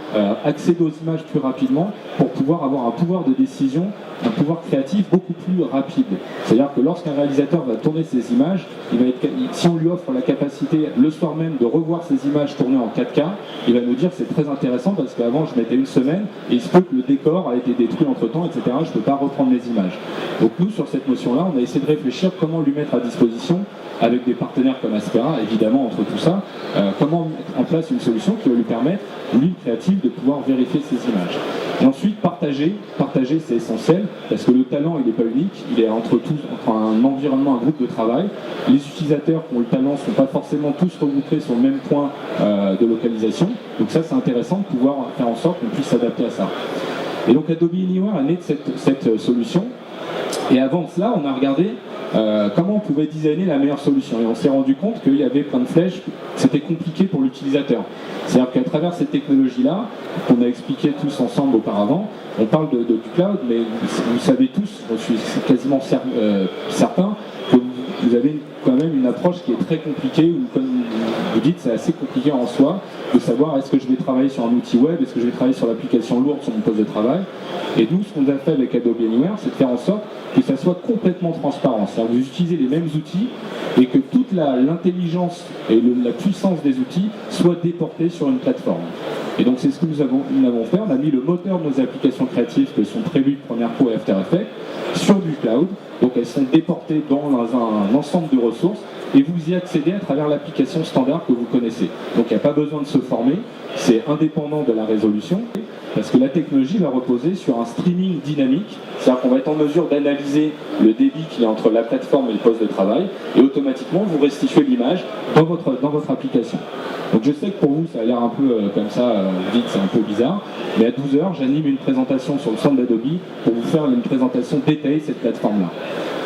accéder aux images plus rapidement pour pouvoir avoir un pouvoir de décision, un pouvoir créatif beaucoup plus rapide. C'est-à-dire que lorsqu'un réalisateur va tourner ses images, si on lui offre la capacité le soir même de revoir ses images tournées en 4K, il va nous dire c'est très intéressant parce qu'avant je mettais une semaine et il se peut que le décor a été détruit entre temps, etc. Je ne peux pas reprendre mes images. Donc nous, sur cette notion-là, on a essayé de réfléchir comment lui mettre à disposition, avec des partenaires comme Aspera, évidemment, entre tout ça, comment mettre en place une solution qui va lui permettre, lui, le créatif, de pouvoir vérifier ses images. Et ensuite, partager c'est essentiel, parce que le talent, il n'est pas unique, il est entre un environnement, un groupe de travail. Les utilisateurs qui ont le talent ne sont pas forcément tous regroupés sur le même point de localisation, donc ça, c'est intéressant de pouvoir faire en sorte qu'on puisse s'adapter à ça. Et donc Adobe Anywhere est né de cette solution, et avant de cela, on a regardé comment on pouvait designer la meilleure solution. Et on s'est rendu compte qu'il y avait plein de flèches, c'était compliqué pour l'utilisateur. C'est-à-dire qu'à travers cette technologie-là, qu'on a expliqué tous ensemble auparavant, on parle du cloud, mais vous savez tous, je suis quasiment certain, que vous avez quand même une approche qui est très compliquée, ou comme vous dites, c'est assez compliqué en soi, de savoir est-ce que je vais travailler sur un outil web, est-ce que je vais travailler sur l'application lourde sur mon poste de travail. Et nous, ce qu'on a fait avec Adobe Anywhere, c'est de faire en sorte que ça soit complètement transparent. C'est-à-dire que vous utilisez les mêmes outils et que toute l'intelligence et la puissance des outils soient déportés sur une plateforme. Et donc c'est ce que nous avons fait. On a mis le moteur de nos applications créatives, que sont Prelude, Premiere Pro et After Effects, sur du cloud. Donc elles sont déportées dans un ensemble de ressources et vous y accédez à travers l'application standard que vous connaissez. Donc il n'y a pas besoin de se former, c'est indépendant de la résolution, parce que la technologie va reposer sur un streaming dynamique, c'est-à-dire qu'on va être en mesure d'analyser le débit qu'il y a entre la plateforme et le poste de travail, et automatiquement vous restituez l'image dans votre application. Donc je sais que pour vous ça a l'air un peu comme ça, vite, c'est un peu bizarre, mais à 12h j'anime une présentation sur le centre d'Adobe pour vous faire une présentation détaillée de cette plateforme-là.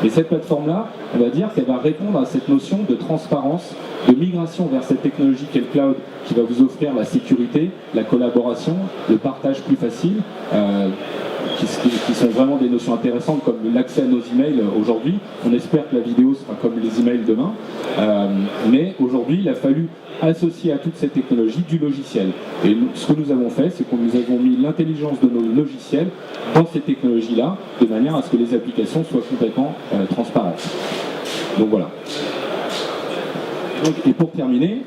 Et cette plateforme-là, on va dire qu'elle va répondre à cette notion de transparence, de migration vers cette technologie qu'est le cloud, qui va vous offrir la sécurité, la collaboration, le partage plus facile, qui sont vraiment des notions intéressantes, comme l'accès à nos emails aujourd'hui. On espère que la vidéo sera comme les emails demain. Mais aujourd'hui, il a fallu associer à toute cette technologie du logiciel. Et ce que nous avons fait, c'est que nous avons mis l'intelligence de nos logiciels dans ces technologies-là, de manière à ce que les applications soient complètement transparentes. Donc voilà. Donc, et pour terminer,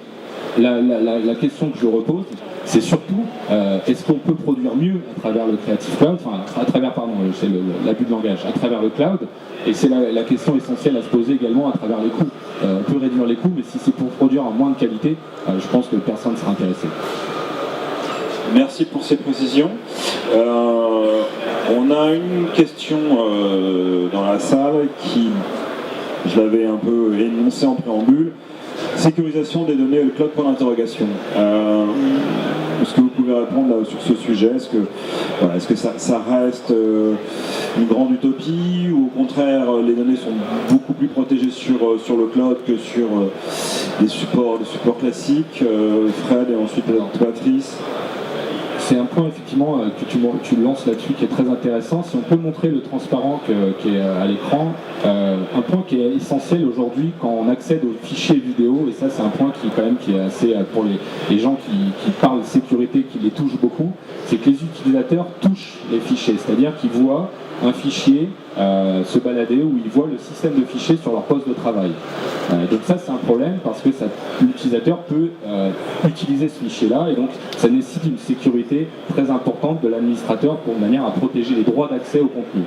la question que je repose, c'est surtout est-ce qu'on peut produire mieux à travers le Creative Cloud, enfin à travers, pardon, c'est l'abus de langage, à travers le cloud, et c'est la question essentielle à se poser également à travers les coûts. On peut réduire les coûts, mais si c'est pour produire en moins de qualité, je pense que personne ne sera intéressé. Merci pour ces précisions. On a une question dans la salle qui, je l'avais un peu énoncé en préambule, sécurisation des données, le cloud point d'interrogation. Est-ce que vous pouvez répondre là, sur ce sujet? Est-ce que ça reste une grande utopie, ou au contraire les données sont beaucoup plus protégées sur le cloud que sur les supports classiques? Fred et ensuite Patrice. C'est un point effectivement que tu lances là-dessus qui est très intéressant. Si on peut montrer le transparent qui est à l'écran, un point qui est essentiel aujourd'hui quand on accède aux fichiers vidéo, et ça c'est un point qui est assez pour les gens qui parlent de sécurité, qui les touchent beaucoup, c'est que les utilisateurs touchent les fichiers, c'est-à-dire qu'ils voient un fichier se balader, où ils voient le système de fichiers sur leur poste de travail. Donc ça c'est un problème parce que l'utilisateur peut utiliser ce fichier-là, et donc ça nécessite une sécurité très importante de l'administrateur de manière à protéger les droits d'accès au contenu.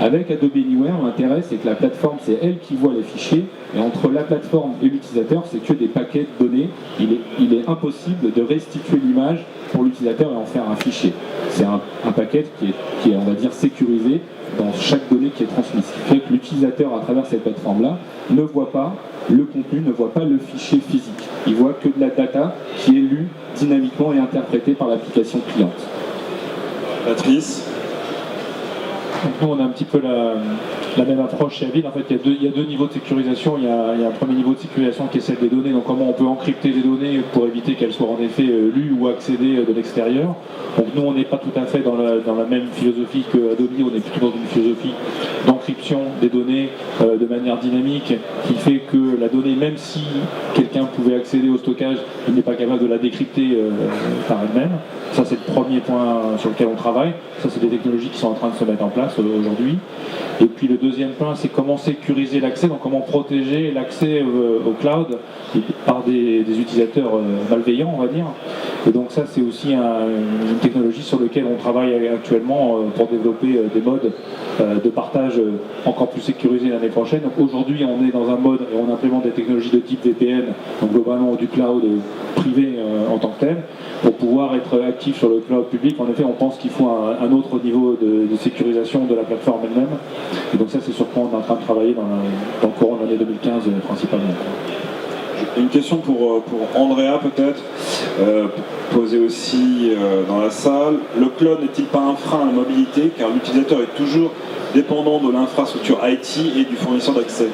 Avec Adobe Anywhere, l'intérêt c'est que la plateforme, c'est elle qui voit les fichiers, et entre la plateforme et l'utilisateur, c'est que des paquets de données. Il est impossible de restituer l'image pour l'utilisateur et en faire un fichier. C'est un paquet qui est, on va dire, sécurisé dans chaque donnée qui est transmise. Ce qui fait que l'utilisateur, à travers cette plateforme-là, ne voit pas le contenu, ne voit pas le fichier physique. Il voit que de la data qui est lue dynamiquement et interprétée par l'application cliente. Patrice. Donc nous, on a un petit peu la même approche chez Avid. En fait, il y a deux niveaux de sécurisation. Il y a un premier niveau de sécurisation qui est celle des données. Donc comment on peut encrypter les données pour éviter qu'elles soient en effet lues ou accédées de l'extérieur. Donc nous, on n'est pas tout à fait dans la même philosophie que Adobe. On est plutôt dans une philosophie d'encryption des données de manière dynamique, qui fait que la donnée, même si quelqu'un pouvait accéder au stockage, il n'est pas capable de la décrypter par elle-même. Ça, c'est le premier point sur lequel on travaille. Ça, c'est des technologies qui sont en train de se mettre en place aujourd'hui. Et puis le deuxième point, c'est comment sécuriser l'accès, donc comment protéger l'accès au cloud par des utilisateurs malveillants, on va dire. Et donc ça, c'est aussi une technologie sur laquelle on travaille actuellement pour développer des modes de partage encore plus sécurisés l'année prochaine. Donc aujourd'hui, on est dans un mode et on implémente des technologies de type VPN, donc globalement du cloud privé en tant que tel, pour pouvoir être actif sur le cloud public. En effet, on pense qu'il faut un autre niveau de sécurisation de la plateforme elle-même. Et donc ça, c'est sur quoi on est en train de travailler dans le courant de l'année 2015 principalement. Une question pour Andrea peut-être, posée aussi dans la salle. Le cloud n'est-il pas un frein à la mobilité, car l'utilisateur est toujours dépendant de l'infrastructure IT et du fournisseur d'accès?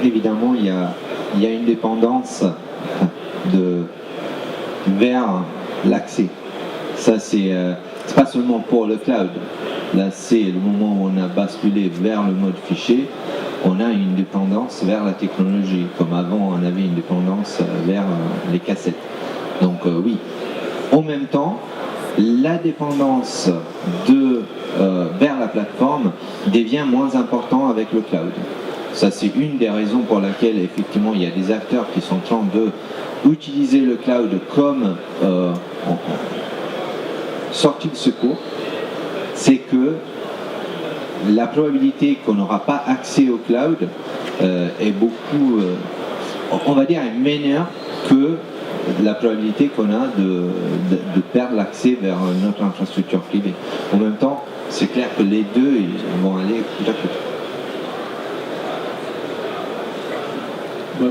Évidemment, il y a une dépendance vers l'accès. Ça, c'est pas seulement pour le cloud. Là, c'est le moment où on a basculé vers le mode fichier. On a une dépendance vers la technologie. Comme avant, on avait une dépendance vers les cassettes. Donc oui. En même temps, la dépendance vers la plateforme devient moins importante avec le cloud. Ça, c'est une des raisons pour laquelle, effectivement, il y a des acteurs qui sont en train d'utiliser le cloud comme sortie de secours. C'est que la probabilité qu'on n'aura pas accès au cloud est beaucoup, on va dire, est meilleure que la probabilité qu'on a de perdre l'accès vers notre infrastructure privée. En même temps, c'est clair que les deux ils vont aller tout à côté.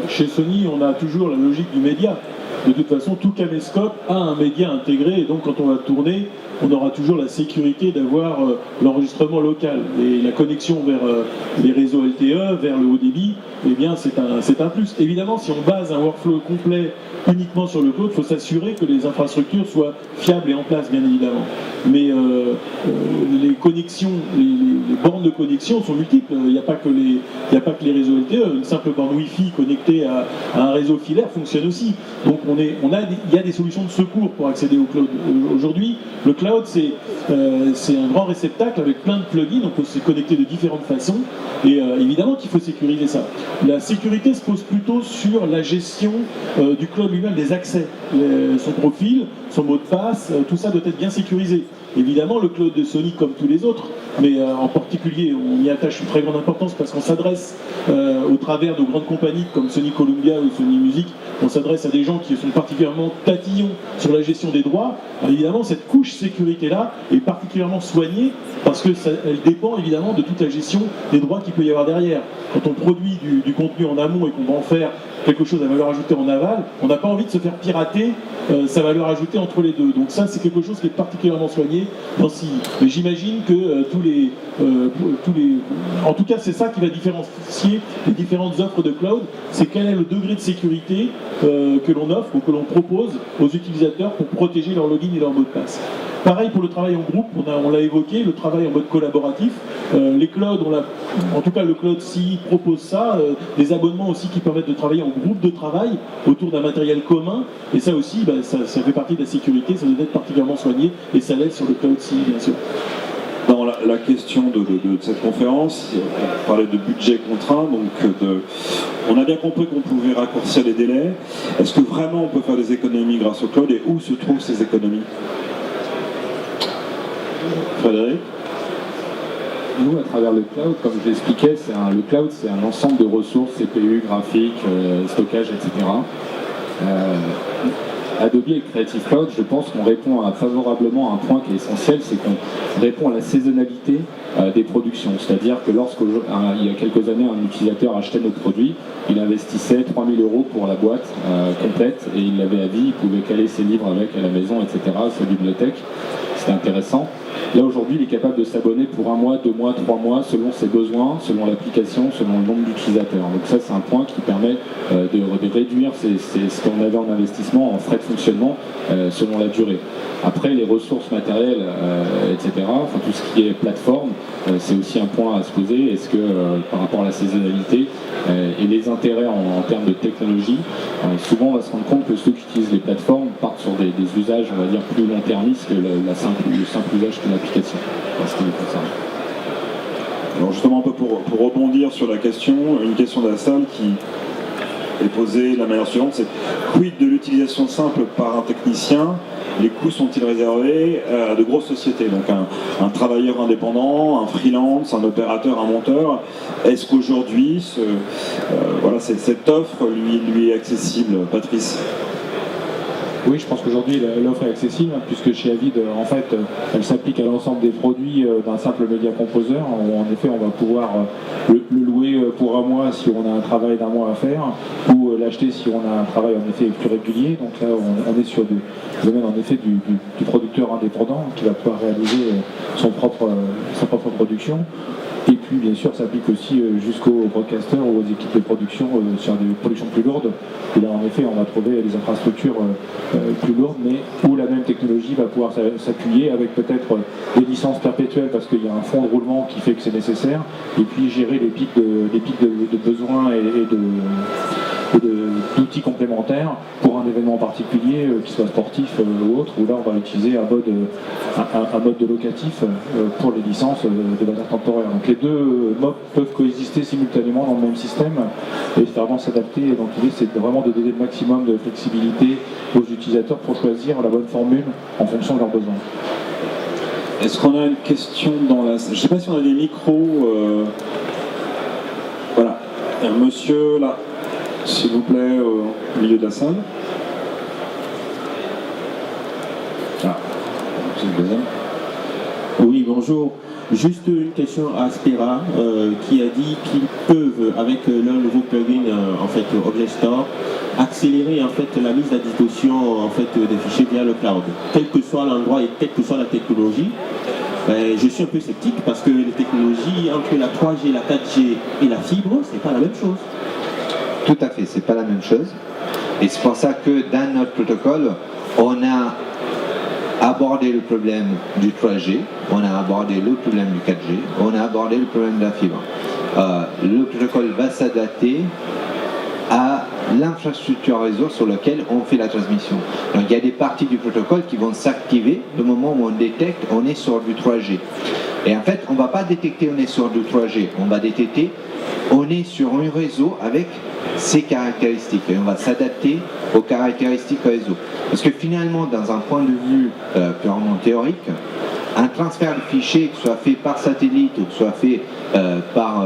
Chez Sony, on a toujours la logique du média. De toute façon, tout caméscope a un média intégré, et donc quand on va tourner, on aura toujours la sécurité d'avoir l'enregistrement local. Et la connexion vers les réseaux LTE, vers le haut débit, eh bien c'est un plus. Évidemment, si on base un workflow complet uniquement sur le cloud, il faut s'assurer que les infrastructures soient fiables et en place, bien évidemment. Mais les connexions, les bornes de connexion sont multiples. Il n'y a pas que les réseaux LTE. Une simple borne Wi-Fi connectée à un réseau filaire fonctionne aussi. Donc il y a des solutions de secours pour accéder au cloud. Aujourd'hui, le cloud, c'est un grand réceptacle avec plein de plugins. On peut se connecter de différentes façons. Et évidemment qu'il faut sécuriser ça. La sécurité se pose plutôt sur la gestion du cloud lui-même, des accès. Son profil, son mot de passe, tout ça doit être bien sécurisé. Évidemment, le cloud de Sony, comme tous les autres, mais en particulier, on y attache une très grande importance parce qu'on s'adresse au travers de grandes compagnies comme Sony Columbia ou Sony Music, on s'adresse à des gens qui sont particulièrement tatillons sur la gestion des droits. Alors, évidemment, cette couche sécurité-là est particulièrement soignée parce qu'elle dépend évidemment de toute la gestion des droits qu'il peut y avoir derrière. Quand on produit du contenu en amont et qu'on va en faire quelque chose à valeur ajoutée en aval, on n'a pas envie de se faire pirater sa valeur ajoutée entre les deux. Donc ça, c'est quelque chose qui est particulièrement soigné dans CI. Mais j'imagine que en tout cas, c'est ça qui va différencier les différentes offres de cloud, c'est quel est le degré de sécurité que l'on offre ou que l'on propose aux utilisateurs pour protéger leur login et leur mot de passe. Pareil pour le travail en groupe, on l'a évoqué, le travail en mode collaboratif. Les clouds, en tout cas le cloud CI propose ça, des abonnements aussi qui permettent de travailler en groupe de travail autour d'un matériel commun. Et ça aussi, ça fait partie de la sécurité, ça doit être particulièrement soigné et ça l'aide sur le cloud CI bien sûr. Dans la question de cette conférence, on parlait de budget contraint, donc on a bien compris qu'on pouvait raccourcir les délais. Est-ce que vraiment on peut faire des économies grâce au cloud et où se trouvent ces économies ? Frédéric ? Nous, à travers le cloud, comme je l'expliquais, le cloud, c'est un ensemble de ressources, CPU, graphiques, stockage, etc. Adobe et Creative Cloud, je pense qu'on répond favorablement à un point qui est essentiel, c'est qu'on répond à la saisonnalité des productions. C'est-à-dire que il y a quelques années, un utilisateur achetait notre produit, il investissait 3 000 € pour la boîte complète et il l'avait à vie, il pouvait caler ses livres avec à la maison, etc., sa bibliothèque. C'était intéressant. Là, aujourd'hui, il est capable de s'abonner pour 1 mois, 2 mois, 3 mois, selon ses besoins, selon l'application, selon le nombre d'utilisateurs. Donc ça, c'est un point qui permet de réduire ce qu'on avait en investissement, en frais de fonctionnement, selon la durée. Après, les ressources matérielles, etc., enfin tout ce qui est plateforme, c'est aussi un point à se poser. Est-ce que, par rapport à la saisonnalité et les intérêts en termes de technologie, souvent on va se rendre compte que ceux qui utilisent les plateformes partent sur des usages, on va dire, plus long-termistes que le simple usage d'une application, en ce qui nous concerne. Alors justement, un peu pour rebondir sur la question, une question de la salle qui est posée de la manière suivante, c'est quid de l'utilisation simple par un technicien? Les coûts sont-ils réservés à de grosses sociétés? Donc un travailleur indépendant, un freelance, un opérateur, un monteur. Est-ce qu'aujourd'hui, cette offre lui est accessible, Patrice? Oui, je pense qu'aujourd'hui l'offre est accessible puisque chez Avid, en fait, elle s'applique à l'ensemble des produits d'un simple Media Composer où en effet on va pouvoir le louer pour 1 mois si on a un travail d'1 mois à faire ou l'acheter si on a un travail en effet plus régulier. Donc là on est sur le domaine en effet du producteur indépendant qui va pouvoir réaliser sa propre production. Et puis bien sûr ça s'applique aussi jusqu'aux broadcasters ou aux équipes de production sur des productions plus lourdes. Et là en effet on va trouver des infrastructures plus lourdes mais où la même technologie va pouvoir s'appuyer avec peut-être des licences perpétuelles parce qu'il y a un fonds de roulement qui fait que c'est nécessaire et puis gérer les pics de besoins et d'outils complémentaires pour un événement particulier, qu'il soit sportif ou autre, où là on va utiliser un mode de locatif pour les licences de base temporaire. Donc les deux modes peuvent coexister simultanément dans le même système et vraiment s'adapter. Donc l'idée c'est vraiment de donner le maximum de flexibilité aux utilisateurs pour choisir la bonne formule en fonction de leurs besoins. Est-ce qu'on a une question dans la... Je ne sais pas si on a des micros. Voilà, il y a un monsieur là. S'il vous plaît, au milieu de la salle. Ah, c'est le deuxième. Oui, bonjour. bonjour. Juste une question à Spera qui a dit qu'ils peuvent, avec leur nouveau plugin en fait Object Store, accélérer en fait la mise à disposition en fait des fichiers via le cloud, quel que soit l'endroit et quelle que soit la technologie. Ben, je suis un peu sceptique parce que les technologies entre la 3G, la 4G et la fibre, c'est pas la même chose. Tout à fait, c'est pas la même chose. Et c'est pour ça que dans notre protocole, on a abordé le problème du 3G, on a abordé le problème du 4G, on a abordé le problème de la fibre. Le protocole va s'adapter à l'infrastructure réseau sur laquelle on fait la transmission. Donc il y a des parties du protocole qui vont s'activer le moment où on détecte on est sur du 3G. Et en fait, on ne va pas détecter on est sur du 3G, on va détecter on est sur un réseau avec ses caractéristiques et on va s'adapter aux caractéristiques réseau. Parce que finalement, dans un point de vue purement théorique, un transfert de fichiers, que ce soit fait par satellite ou que ce soit fait par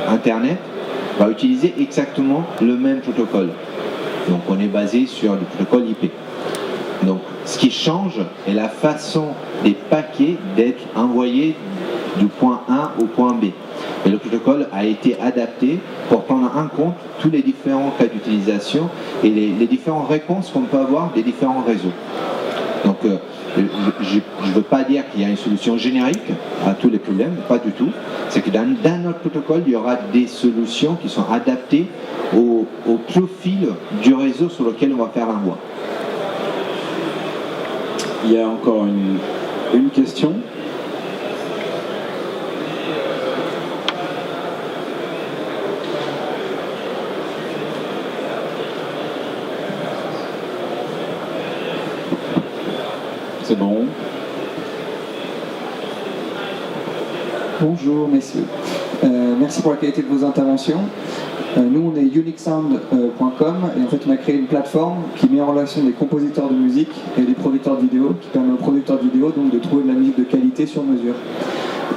Internet, va utiliser exactement le même protocole. Donc on est basé sur le protocole IP. Donc ce qui change est la façon des paquets d'être envoyés du point A au point B. Et le protocole a été adapté pour prendre en compte tous les différents cas d'utilisation et les différentes réponses qu'on peut avoir des différents réseaux. Donc je ne veux pas dire qu'il y a une solution générique à tous les problèmes, pas du tout. C'est que dans notre protocole, il y aura des solutions qui sont adaptées au profil du réseau sur lequel on va faire l'envoi. Il y a encore une question. C'est bon. Bonjour messieurs, merci pour la qualité de vos interventions. Nous on est unixsound.com et en fait on a créé une plateforme qui met en relation des compositeurs de musique et des producteurs de vidéo, qui permet aux producteurs de vidéo donc de trouver de la musique de qualité sur mesure.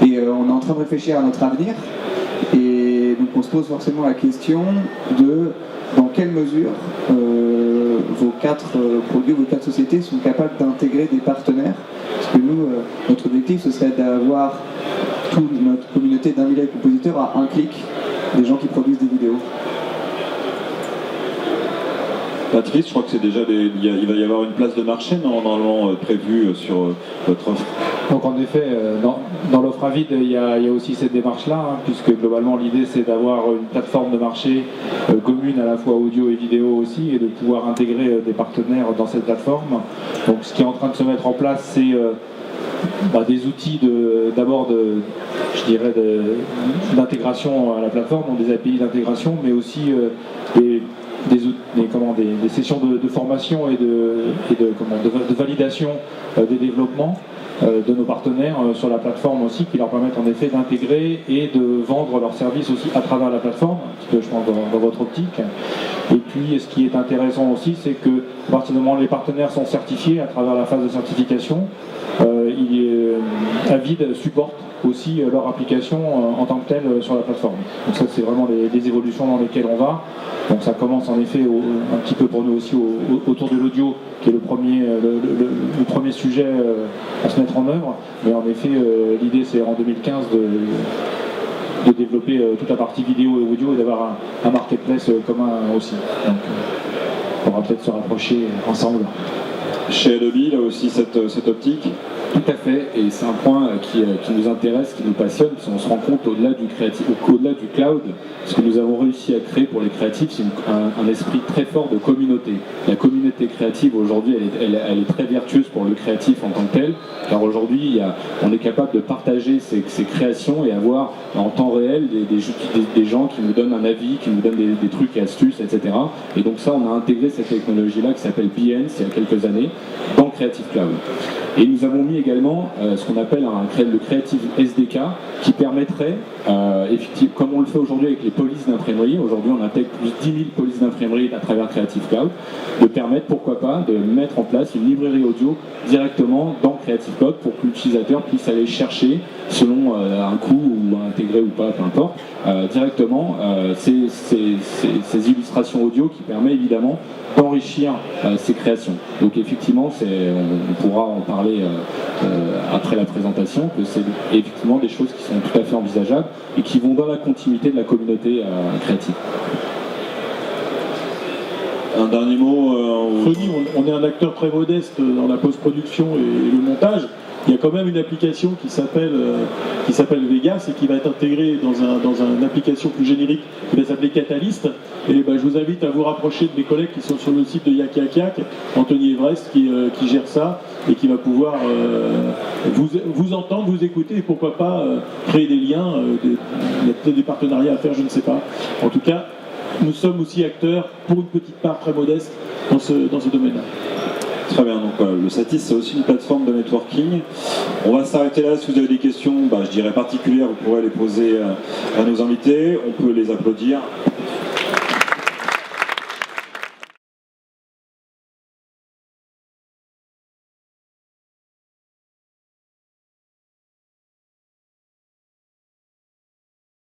Et on est en train de réfléchir à notre avenir et donc on se pose forcément la question de dans quelle mesure vos 4 produits, vos 4 sociétés sont capables d'intégrer des partenaires. Parce que nous, notre objectif ce serait d'avoir toute notre communauté d'1 millier de compositeurs à un clic, des gens qui produisent des vidéos. Patrice, je crois que c'est déjà il va y avoir une place de marché normalement prévue sur votre offre. Donc en effet, dans l'offre Avid, il y a aussi cette démarche-là, hein, puisque globalement l'idée c'est d'avoir une plateforme de marché commune à la fois audio et vidéo aussi, et de pouvoir intégrer des partenaires dans cette plateforme. Donc ce qui est en train de se mettre en place, c'est des outils d'abord d'intégration à la plateforme, donc des API d'intégration, mais aussi des sessions de formation et de validation des développements de nos partenaires sur la plateforme aussi, qui leur permettent en effet d'intégrer et de vendre leurs services aussi à travers la plateforme, un petit peu je pense dans votre optique. Et puis ce qui est intéressant aussi, c'est que à partir du moment où les partenaires sont certifiés à travers la phase de certification, Avid supporte aussi leur application en tant que telle sur la plateforme. Donc ça c'est vraiment les évolutions dans lesquelles on va. Donc ça commence en effet un petit peu pour nous aussi autour de l'audio, qui est le premier sujet à se mettre en œuvre. Mais en effet l'idée c'est en 2015 de développer toute la partie vidéo et audio et d'avoir un marketplace commun aussi. Donc on va peut-être se rapprocher ensemble. Chez Adobe, il y a aussi cette optique. Tout à fait, et c'est un point qui nous intéresse, qui nous passionne, parce qu'on se rend compte au-delà du cloud, ce que nous avons réussi à créer pour les créatifs, c'est un esprit très fort de communauté. La communauté créative aujourd'hui, elle est très vertueuse pour le créatif en tant que tel, car aujourd'hui, on est capable de partager ses créations et avoir en temps réel des gens qui nous donnent un avis, qui nous donnent des trucs et astuces, etc. Et donc ça, on a intégré cette technologie-là qui s'appelle Behance il y a quelques années dans Creative Cloud. Et nous avons mis également ce qu'on appelle le Creative SDK qui permettrait, effectivement, comme on le fait aujourd'hui avec les polices d'imprimerie, aujourd'hui on intègre plus de 10 000 polices d'imprimerie à travers Creative Cloud, de permettre, pourquoi pas, de mettre en place une librairie audio directement dans Creative Cloud pour que l'utilisateur puisse aller chercher, selon un coût ou intégrer ou pas, peu importe, directement ces illustrations audio qui permet évidemment d'enrichir ses créations. Donc effectivement, on pourra en parler parlé après la présentation, que c'est effectivement des choses qui sont tout à fait envisageables et qui vont dans la continuité de la communauté créative. Un dernier mot Sony, on est un acteur très modeste dans la post-production et le montage. Il y a quand même une application qui s'appelle Vegas et qui va être intégrée dans une application plus générique qui va s'appeler Catalyst. Et je vous invite à vous rapprocher de mes collègues qui sont sur le site de Yak Yak Yak, Anthony Everest qui gère ça et qui va pouvoir vous entendre, vous écouter et pourquoi pas créer des liens. Il y a peut-être des partenariats à faire, je ne sais pas. En tout cas, nous sommes aussi acteurs pour une petite part très modeste dans ce domaine-là. Très bien, donc le Satis c'est aussi une plateforme de networking. On va s'arrêter là. Si vous avez des questions, je dirais particulières, vous pourrez les poser à nos invités. On peut les applaudir.